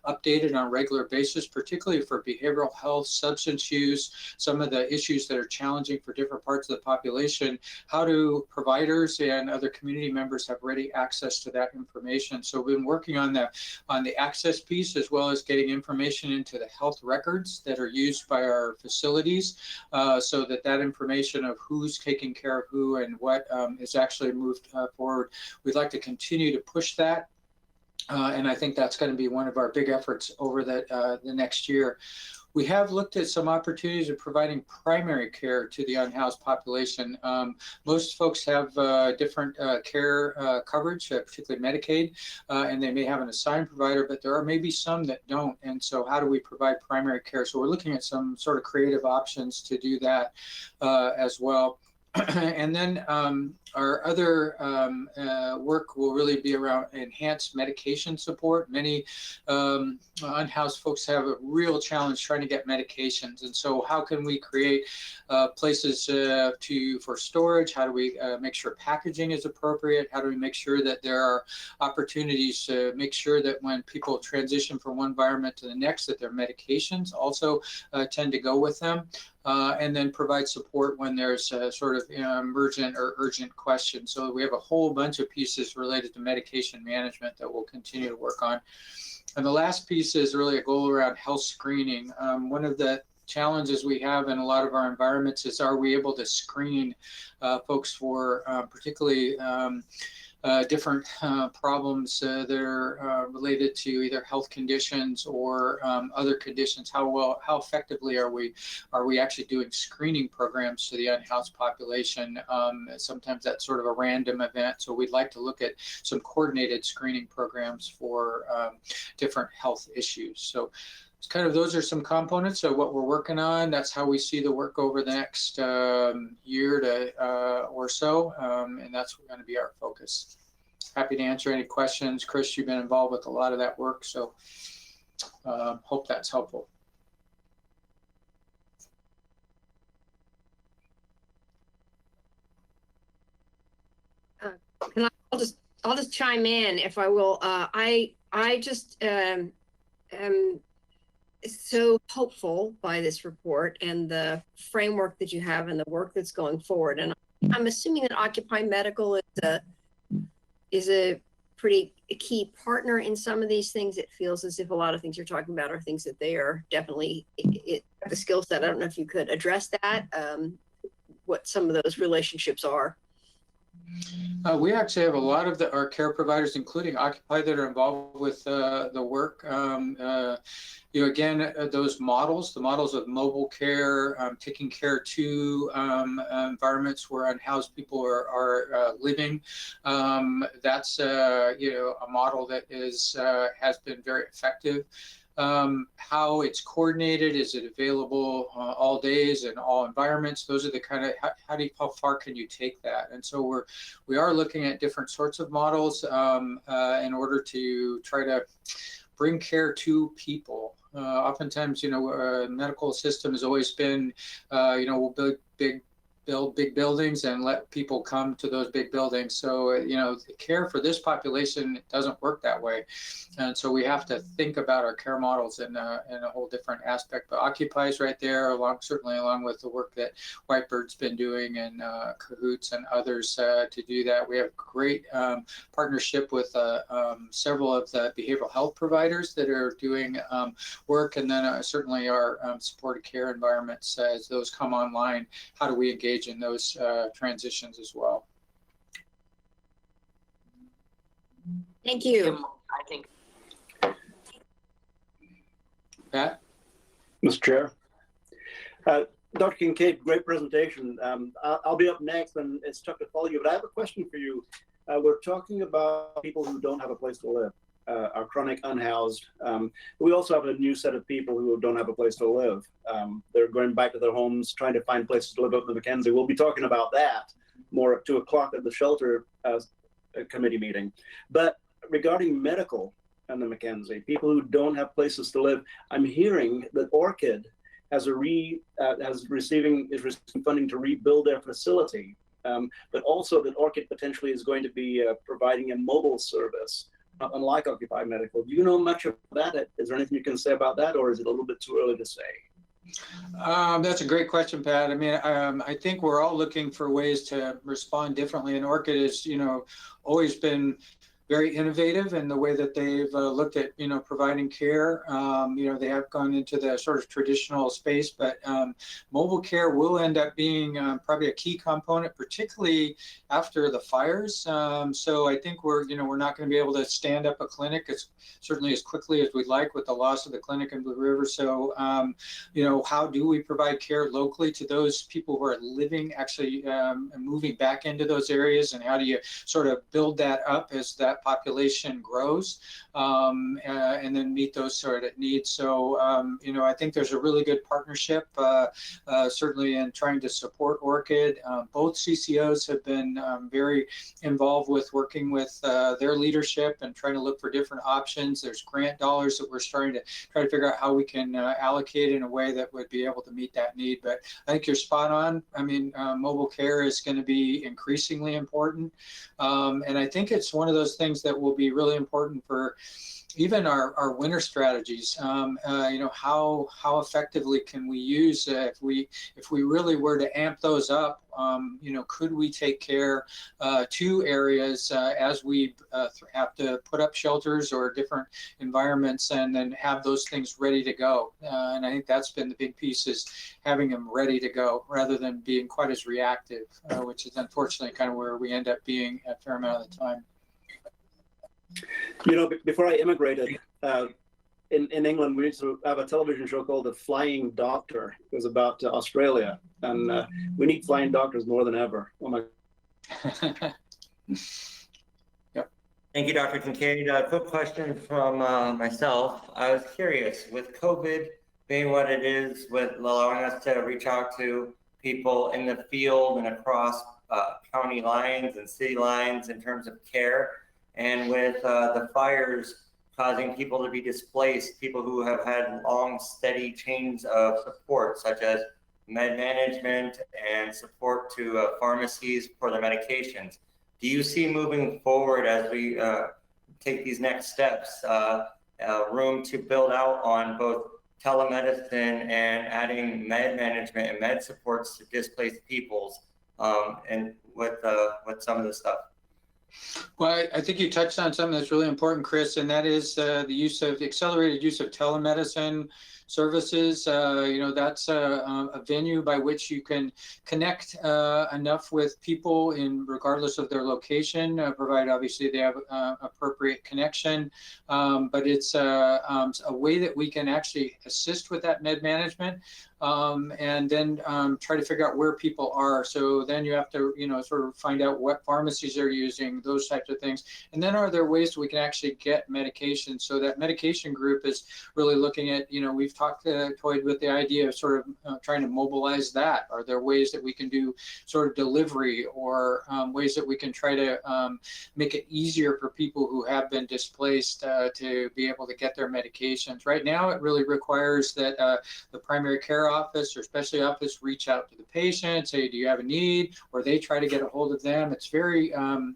updated on a regular basis, particularly for behavioral health, substance use, some of the issues that are challenging for different parts of the population. How do providers and other community members have ready access to that information? So we've been working on the access piece, as well as getting information into the health records that are used by our facilities, so that information of who's taking care of who and what is actually moved forward. We'd like to continue to push that. And I think that's going to be one of our big efforts over the next year. We have looked at some opportunities of providing primary care to the unhoused population. Most folks have different care coverage, particularly Medicaid, and they may have an assigned provider, but there are maybe some that don't. And so how do we provide primary care? So we're looking at some sort of creative options to do that as well. And then our other work will really be around enhanced medication support. Many unhoused folks have a real challenge trying to get medications. And so how can we create places for storage? How do we make sure packaging is appropriate? How do we make sure that there are opportunities to make sure that when people transition from one environment to the next, that their medications also tend to go with them? And then provide support when there's a sort of emergent or urgent question. So we have a whole bunch of pieces related to medication management that we'll continue to work on. And the last piece is really a goal around health screening. One of the challenges we have in a lot of our environments is, are we able to screen folks for particularly different problems that are related to either health conditions or other conditions? How effectively are we actually doing screening programs to the unhoused population? Sometimes that's sort of a random event, so we'd like to look at some coordinated screening programs for different health issues. So it's kind of, those are some components of what we're working on. That's how we see the work over the next year to or so, and that's going to be our focus. Happy to answer any questions. Chris, you've been involved with a lot of that work, so hope that's helpful. I'll just chime in if I will. I just am so hopeful by this report and the framework that you have and the work that's going forward. And I'm assuming that Occupy Medical is a pretty key partner in some of these things. It feels as if a lot of things you're talking about are things that they are definitely the skill set. I don't know if you could address that, what some of those relationships are. We actually have a lot of our care providers, including Occupy, that are involved with the work. Again, those models, the models of mobile care, taking care to environments where unhoused people are living. That's a model that has been very effective. How it's coordinated, is it available all days and all environments? Those are the kind of how far can you take that? And so we are looking at different sorts of models in order to try to bring care to people. Oftentimes, medical system has always been, we'll build big buildings and let people come to those big buildings. So, the care for this population doesn't work that way. And so we have to think about our care models in a whole different aspect. But Occupy is right there, certainly along with the work that Whitebird's been doing and Cahoots and others to do that. We have great partnership with several of the behavioral health providers that are doing work. And then certainly our supported care environments as those come online. How do we engage in those transitions as well? Thank you. I think. Pat? Mr. Chair. Dr. Kincaid, great presentation. I'll be up next, and it's tough to follow you, but I have a question for you. We're talking about people who don't have a place to live, are chronic unhoused. We also have a new set of people who don't have a place to live. They're going back to their homes, trying to find places to live out in the McKenzie. We'll be talking about that more at 2 o'clock at the shelter committee meeting. But regarding medical and the McKenzie, people who don't have places to live, I'm hearing that Orchid is receiving funding to rebuild their facility, but also that Orchid potentially is going to be providing a mobile service, unlike Occupy Medical. Do you know much about that? Is there anything you can say about that, or is it a little bit too early to say? That's a great question, Pat. I mean, I think we're all looking for ways to respond differently, and Orchid has, always been very innovative in the way that they've looked at, providing care. They have gone into the sort of traditional space, but mobile care will end up being probably a key component, particularly after the fires. So I think we're not going to be able to stand up a clinic certainly as quickly as we'd like with the loss of the clinic in Blue River. So, how do we provide care locally to those people who are living, actually moving back into those areas, and how do you sort of build that up as that population grows, and then meet those sort of needs. So, I think there's a really good partnership, certainly in trying to support Orchid. Both CCOs have been very involved with working with their leadership and trying to look for different options. There's grant dollars that we're starting to try to figure out how we can allocate in a way that would be able to meet that need. But I think you're spot on. I mean, mobile care is going to be increasingly important. And I think it's one of those things that will be really important for even our winter strategies. How effectively can we use if we really were to amp those up? Could we take care to areas as we have to put up shelters or different environments, and then have those things ready to go? And I think that's been the big piece, is having them ready to go rather than being quite as reactive, which is unfortunately kind of where we end up being a fair amount of the time. Before I immigrated, in England, we used to have a television show called The Flying Doctor. It was about Australia, and we need flying doctors more than ever. Oh my. Yep. Thank you, Dr. Kincaid. Quick question from myself. I was curious, with COVID being what it is, with allowing us to reach out to people in the field and across county lines and city lines in terms of care, and with the fires causing people to be displaced, people who have had long, steady chains of support, such as med management and support to pharmacies for their medications. Do you see moving forward, as we take these next steps, room to build out on both telemedicine and adding med management and med supports to displaced peoples, and with some of the stuff. Well, I think you touched on something that's really important, Chris, and that is the accelerated use of telemedicine services. That's a venue by which you can connect enough with people regardless of their location, provided obviously they have appropriate connection. But it's a way that we can actually assist with that med management. And then try to figure out where people are. So then you have to, sort of find out what pharmacies they're using, those types of things. And then are there ways we can actually get medication? So that medication group is really looking at, we've toyed with the idea of sort of trying to mobilize that. Are there ways that we can do sort of delivery, or ways that we can try to make it easier for people who have been displaced to be able to get their medications? Right now, it really requires that the primary care office or specialty office reach out to the patient, say, do you have a need? Or they try to get a hold of them. It's very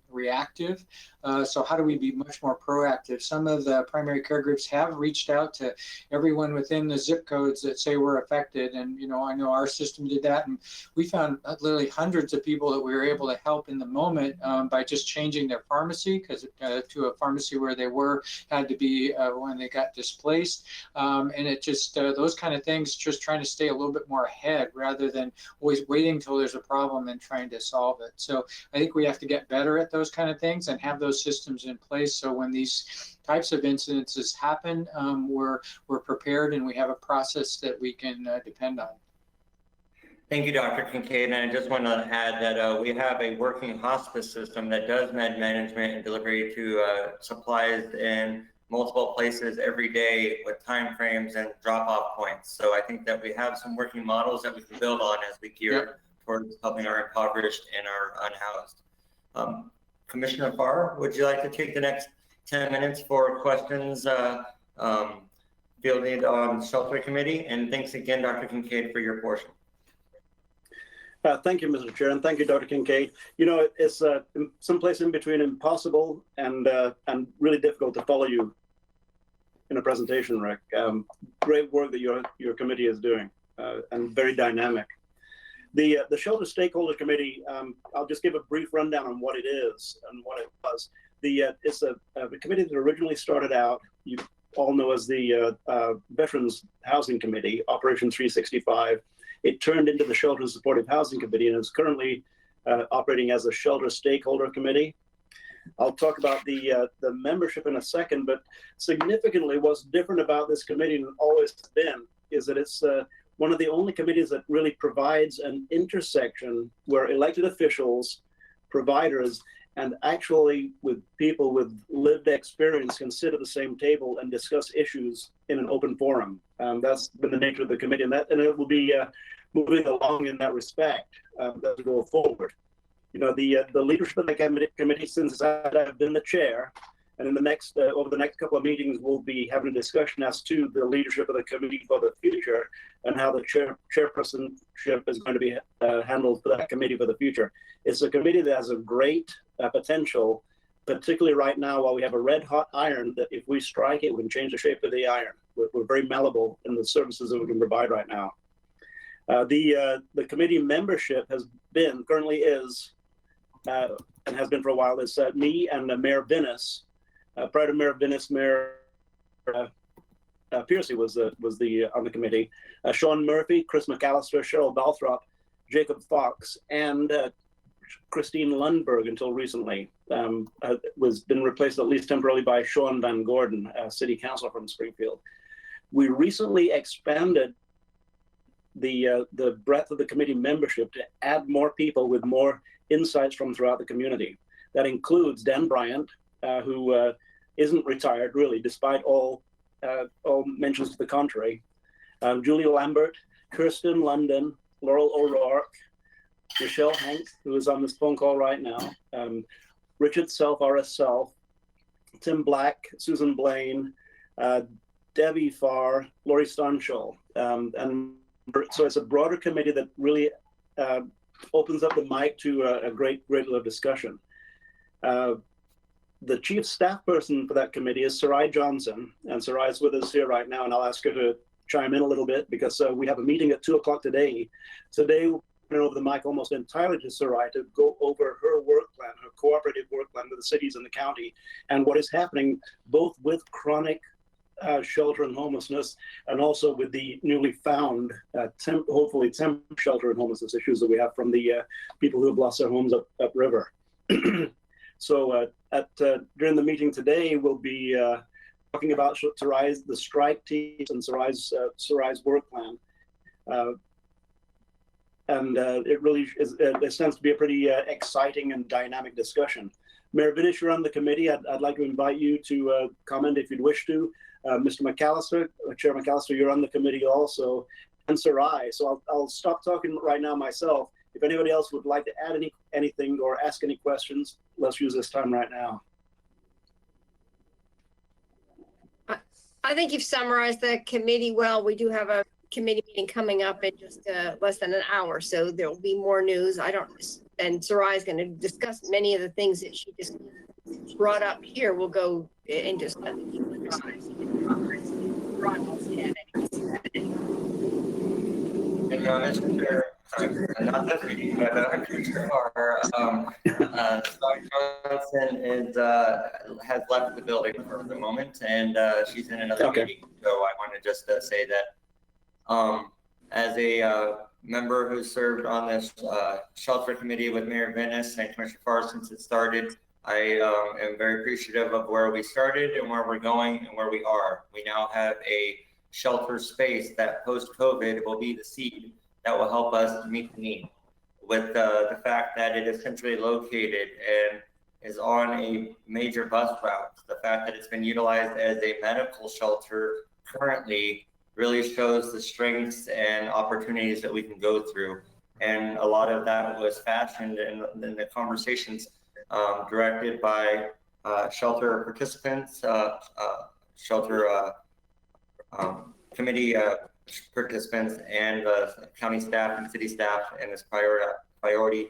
reactive. So how do we be much more proactive? Some of the primary care groups have reached out to everyone within the zip codes that say we're affected. And, I know our system did that. And we found literally hundreds of people that we were able to help in the moment by just changing their pharmacy, because to a pharmacy where they had to be when they got displaced. And it just, those kind of things, just trying to stay a little bit more ahead rather than always waiting until there's a problem and trying to solve it. So I think we have to get better at those kind of things and have those systems in place, so when these types of incidences happen, we're prepared and we have a process that we can depend on. Thank you, Dr. Kincaid. And I just want to add that we have a working hospice system that does med management and delivery to supplies in multiple places every day with time frames and drop-off points. So I think that we have some working models that we can build on as we gear towards helping our impoverished and our unhoused. Commissioner Farr, would you like to take the next 10 minutes for questions fielded on Shelter Committee? And thanks again, Dr. Kincaid, for your portion. Thank you, Mr. Chair, and thank you, Dr. Kincaid. It's someplace in between impossible and really difficult to follow you in a presentation, Rick. Great work that your committee is doing, and very dynamic. The Shelter Stakeholder Committee, I'll just give a brief rundown on what it is and what it was. It's a committee that originally started out, you all know, as the Veterans Housing Committee, Operation 365. It turned into the Shelter Supportive Housing Committee and is currently operating as a Shelter Stakeholder Committee. I'll talk about the membership in a second, but significantly what's different about this committee and always been is that it's one of the only committees that really provides an intersection where elected officials, providers, and actually with people with lived experience can sit at the same table and discuss issues in an open forum. That's been the nature of the committee, and it will be moving along in that respect as we go forward. The leadership of the committee, since I've been the chair, and in the next over the next couple of meetings, we'll be having a discussion as to the leadership of the committee for the future and how the chairpersonship is going to be handled for that committee for the future. It's a committee that has a great potential, particularly right now while we have a red hot iron that if we strike it, we can change the shape of the iron. We're very malleable in the services that we can provide right now. The committee membership currently is, and has been for a while, is me and Mayor Vinnis. Prior to Mayor Vinnis, Mayor Piercy was on the committee. Sean Murphy, Chris McAllister, Cheryl Balthrop, Jacob Fox, and Christine Lundberg until recently was been replaced at least temporarily by Sean Van Gordon, City Councilor from Springfield. We recently expanded the breadth of the committee membership to add more people with more insights from throughout the community. That includes Dan Bryant, who isn't retired really, despite all mentions to the contrary. Julie Lambert, Kirsten London, Laurel O'Rourke, Michelle Hank, who is on this phone call right now, Richard Self, RS Self, Tim Black, Susan Blaine, Debbie Farr, Lori Stonchell. And so it's a broader committee that really opens up the mic to a great deal of discussion. The chief staff person for that committee is Sarai Johnson, and Sarai is with us here right now, and I'll ask her to chime in a little bit because we have a meeting at 2 o'clock today. Today, we'll turn over the mic almost entirely to Sarai to go over her work plan, her cooperative work plan with the cities and the county, and what is happening both with chronic shelter and homelessness, and also with the newly found, hopefully temp shelter and homelessness issues that we have from the people who have lost their homes upriver. So during the meeting today, we'll be talking about Sarai's, the strike teams and Sarai's work plan. And it really is, it tends to be a pretty exciting and dynamic discussion. Mayor Vinish, you're on the committee. I'd like to invite you to comment if you'd wish to. Mr. McAllister, Chair McAllister, you're on the committee also, and Sarai. So I'll stop talking right now myself. If anybody else would like to add anything or ask any questions, let's use this time right now. I think you've summarized the committee well. We do have a committee meeting coming up in just less than an hour, so there will be more news. And Sarai is going to discuss many of the things that she just brought up here. We'll go into some Mr. Chair, not this meeting, but our Dr. Johnson has left the building for the moment, and she's in another meeting. So I want to just say that as a member who served on this shelter committee with Mayor Venice and Commissioner Farr since it started, I am very appreciative of where we started and where we're going and where we are. We now have a shelter space that post-COVID will be the seed that will help us meet the need. With the fact that it is centrally located and is on a major bus route, the fact that it's been utilized as a medical shelter currently really shows the strengths and opportunities that we can go through. And a lot of that was fashioned in the conversations directed by shelter participants, shelter committee participants, and county staff and city staff in this priority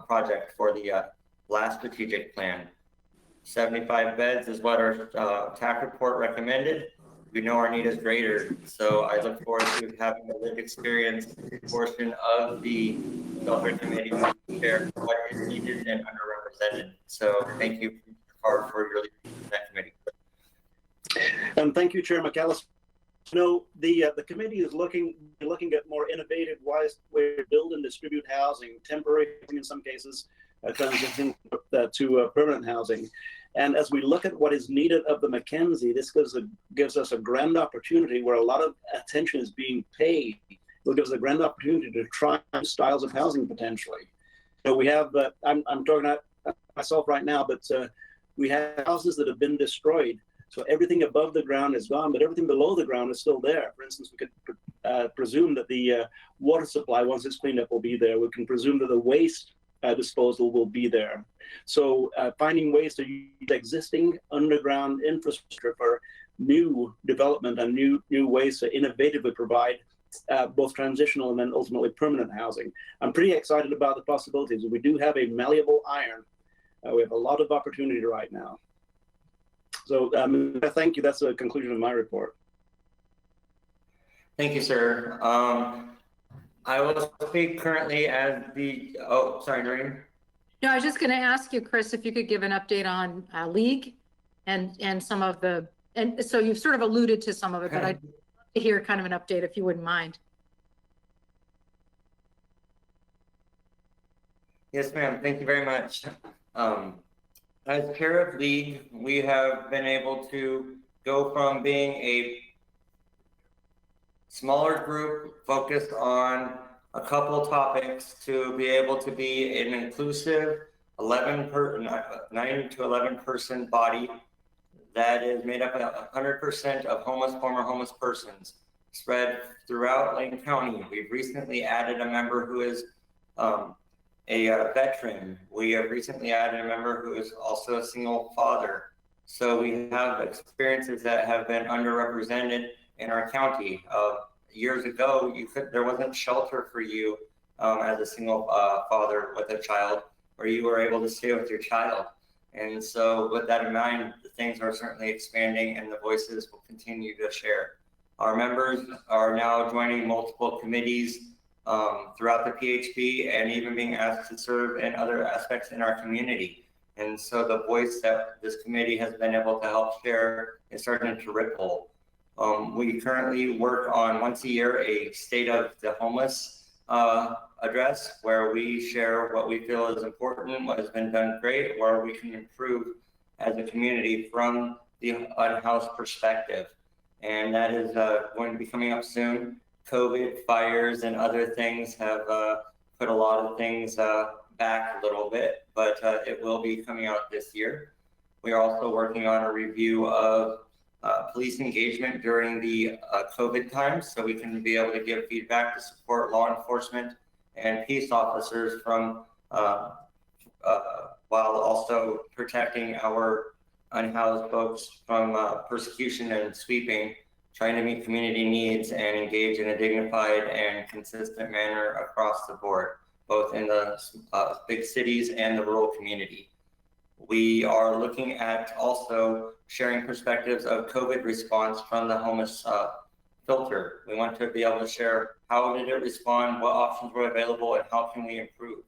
project for the last strategic plan. 75 beds is what our TAC report recommended. We know our need is greater, so I look forward to having the lived experience portion of the shelter committee share what is needed and underrepresented. So thank you for your leadership in that committee. And thank you, Chair McAllister. No, the committee is looking at more innovative ways to build and distribute housing, temporary in some cases, transitioning to permanent housing. And as we look at what is needed of the Mackenzie, this gives us a grand opportunity where a lot of attention is being paid. It gives us a grand opportunity to try styles of housing potentially. So we have, I'm talking about myself right now, but we have houses that have been destroyed. So everything above the ground is gone, but everything below the ground is still there. For instance, we could presume that the water supply, once it's cleaned up, will be there. We can presume that the waste disposal will be there. So finding ways to use existing underground infrastructure for new development and new ways to innovatively provide both transitional and then ultimately permanent housing. I'm pretty excited about the possibilities. We do have a malleable iron. We have a lot of opportunity right now. So thank you. That's the conclusion of my report. Thank you, sir. I will speak currently as the, oh, sorry, Noreen. No, I was just going to ask you, Chris, if you could give an update on League and some of the, and so you've sort of alluded to some of it, but I'd love to hear kind of an update if you wouldn't mind. Yes, ma'am. Thank you very much. As chair of League, we have been able to go from being a smaller group focused on a couple of topics to be able to be an inclusive 9 to 11 person body that is made up of 100% of former homeless persons spread throughout Lane County. We've recently added a member who is a veteran. We have recently added a member who is also a single father. So we have experiences that have been underrepresented in our county. Years ago, there wasn't shelter for you as a single father with a child, where you were able to stay with your child. And so with that in mind, the things are certainly expanding and the voices will continue to share. Our members are now joining multiple committees throughout the PHP and even being asked to serve in other aspects in our community. And so the voice that this committee has been able to help share is starting to ripple. We currently work on once a year a state of the homeless address, where we share what we feel is important, what has been done great, or we can improve as a community from the unhoused perspective. And that is going to be coming up soon. COVID, fires, and other things have put a lot of things back a little bit, but it will be coming out this year. We are also working on a review of police engagement during the COVID times, so we can be able to give feedback to support law enforcement and peace officers from while also protecting our unhoused folks from persecution and sweeping, trying to meet community needs and engage in a dignified and consistent manner across the board, both in the big cities and the rural community. We are looking at also sharing perspectives of COVID response from the homeless filter. We want to be able to share how did it respond, what options were available, and how can we improve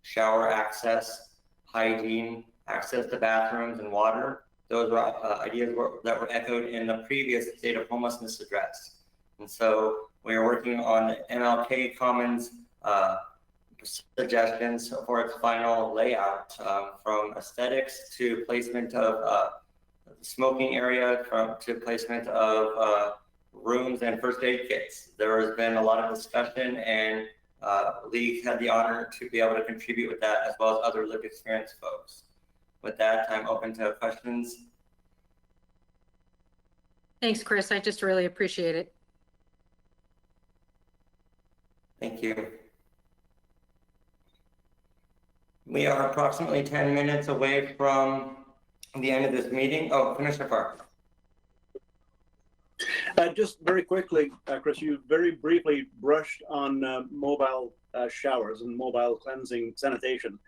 shower access, hygiene, access to bathrooms and water. Those were ideas that were echoed in the previous state of homelessness address. And so we are working on the MLK Commons suggestions for its final layout, from aesthetics to placement of smoking area, to placement of rooms and first aid kits. There has been a lot of discussion, and League had the honor to be able to contribute with that, as well as other lived experience folks. With that, I'm open to questions. Thanks, Chris. I just really appreciate it. Thank you. We are approximately 10 minutes away from the end of this meeting. Oh, Commissioner Park. Just very quickly, Chris, you very briefly brushed on mobile showers and mobile cleansing sanitation.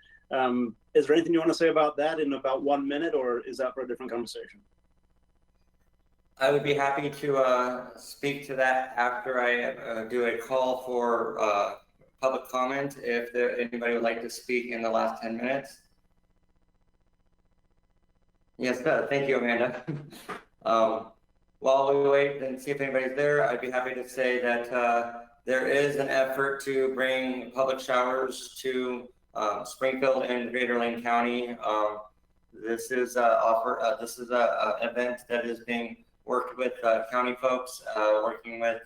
Is there anything you want to say about that in about 1 minute, or is that for a different conversation? I would be happy to speak to that after I do a call for public comment, if anybody would like to speak in the last 10 minutes. Yes, thank you, Amanda. While we wait and see if anybody's there, I'd be happy to say that there is an effort to bring public showers to Springfield and Greater Lane County. This is an event that is being worked with county folks, working with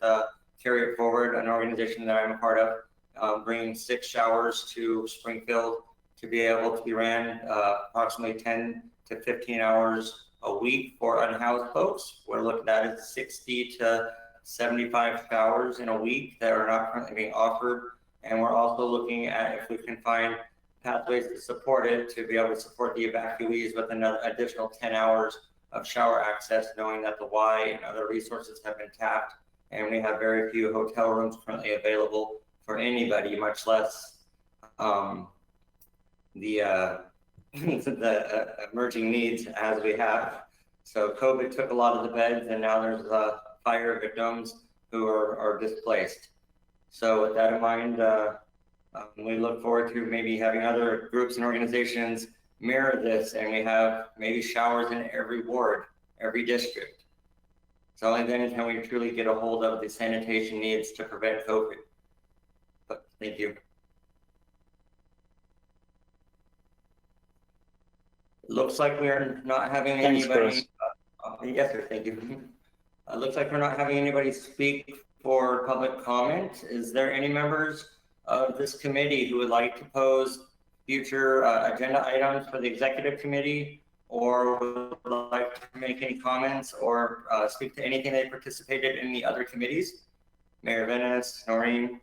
Carry It Forward, an organization that I'm a part of, bringing 6 showers to Springfield to be able to be ran approximately 10 to 15 hours a week for unhoused folks. We're looking at 60 to 75 showers in a week that are not currently being offered. And we're also looking at if we can find pathways to support it, to be able to support the evacuees with another additional 10 hours of shower access, knowing that the Y and other resources have been tapped. And we have very few hotel rooms currently available for anybody, much less the emerging needs as we have. So COVID took a lot of the beds, and now there's fire victims who are displaced. So with that in mind, we look forward to maybe having other groups and organizations mirror this, and we have maybe showers in every ward, every district. So only then can we truly get a hold of the sanitation needs to prevent COVID. But thank you. It looks like we are not having anybody. Yes, sir. Thank you. Looks like we're not having anybody speak for public comment. Is there any members of this committee who would like to pose future agenda items for the executive committee, or would like to make any comments or speak to anything they participated in the other committees? Mayor Venice, Noreen,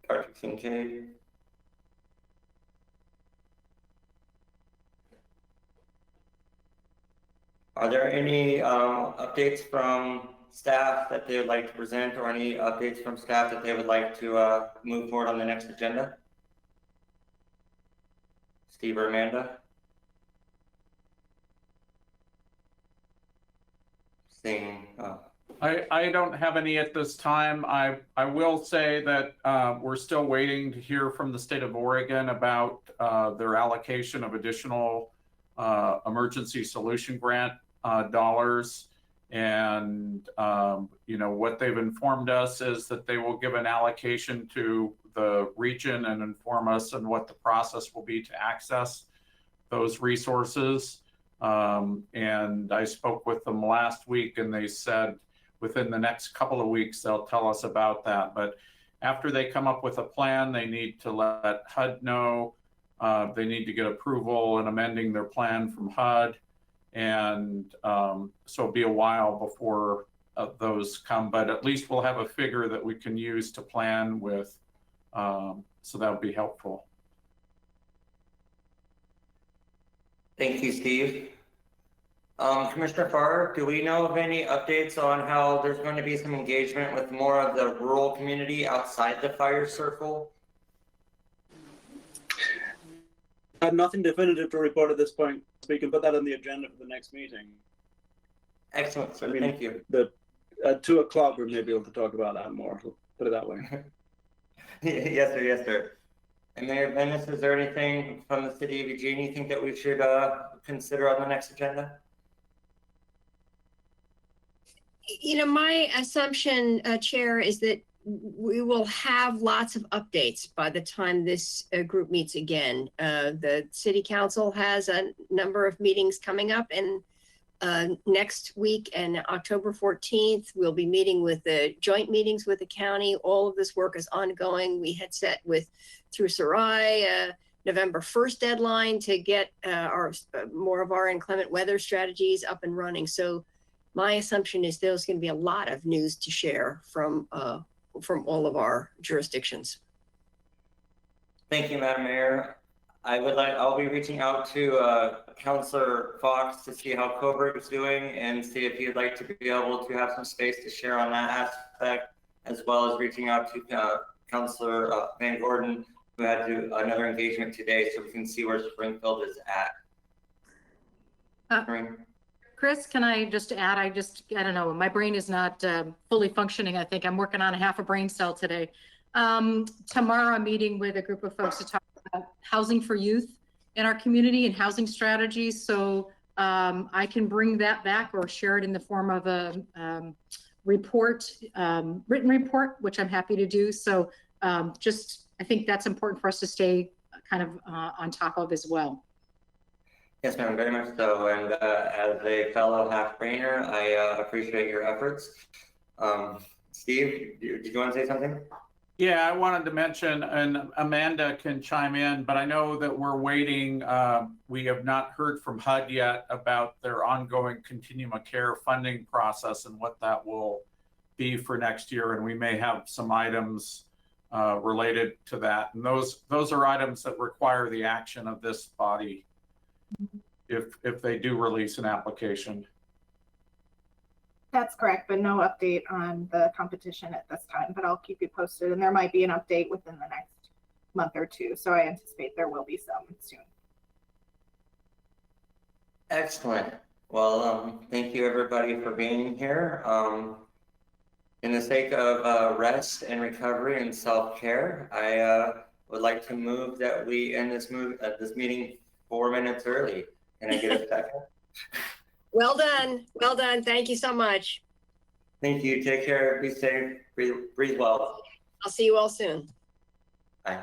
Dr. Kincaid. Are there any updates from staff that they would like to present, or any updates from staff that they would like to move forward on the next agenda? Steve or Amanda? Seeing, I don't have any at this time. I will say that we're still waiting to hear from the state of Oregon about their allocation of additional emergency solution grant dollars. And, you know, what they've informed us is that they will give an allocation to the region and inform us on what the process will be to access those resources. And I spoke with them last week and they said within the next couple of weeks, they'll tell us about that. But after they come up with a plan, they need to let HUD know. They need to get approval and amending their plan from HUD. And so it'll be a while before those come, but at least we'll have a figure that we can use to plan with. So that would be helpful. thank you, Steve. Commissioner Farr, do we know of any updates on how there's going to be some engagement with more of the rural community outside the fire circle? I have nothing definitive to report at this point. So we can put that on the agenda for the next meeting. Excellent, sir. I mean, Thank you. At 2 o'clock, we may be able to talk about that more. Put it that way. Yes, sir. Yes, sir. And Mayor Venice, is there anything from the city of Eugene you think that we should consider on the next agenda? You know, my assumption, Chair, is that we will have lots of updates by the time this group meets again. The City Council has a number of meetings coming up, and next week and October 14th, we'll be meeting with the joint meetings with the county. All of this work is ongoing. We had set through Sarai November 1st deadline to get more of our inclement weather strategies up and running. So my assumption is there's going to be a lot of news to share from all of our jurisdictions. Thank you, Madam Mayor. I'll be reaching out to Councilor Fox to see how Coburg is doing and see if he'd like to be able to have some space to share on that aspect, as well as reaching out to Councilor Van Gordon, who had another engagement today, so we can see where Springfield is at. Chris, can I just add, I don't know, my brain is not fully functioning. I think I'm working on half a brain cell today. Tomorrow I'm meeting with a group of folks to talk about housing for youth in our community and housing strategies. So I can bring that back or share it in the form of a report, written report, which I'm happy to do. So I think that's important for us to stay kind of on top of as well. Yes, ma'am, very much so. And as a fellow half-brainer, I appreciate your efforts. Steve, did you want to say something? Yeah, I wanted to mention, and Amanda can chime in, but I know that we're waiting. We have not heard from HUD yet about their ongoing continuum of care funding process and what that will be for next year. And we may have some items related to that. And those are items that require the action of this body if they do release an application. That's correct, but no update on the competition at this time, but I'll keep you posted, and there might be an update within the next month or two. So I anticipate there will be some soon. Excellent. Well, thank you everybody for being here. In the sake of rest and recovery and self-care, I would like to move that we end this meeting 4 minutes early. Can I get a second? Well done. Well done. Thank you so much. Thank you. Take care. Be safe. Breathe well. I'll see you all soon. Bye.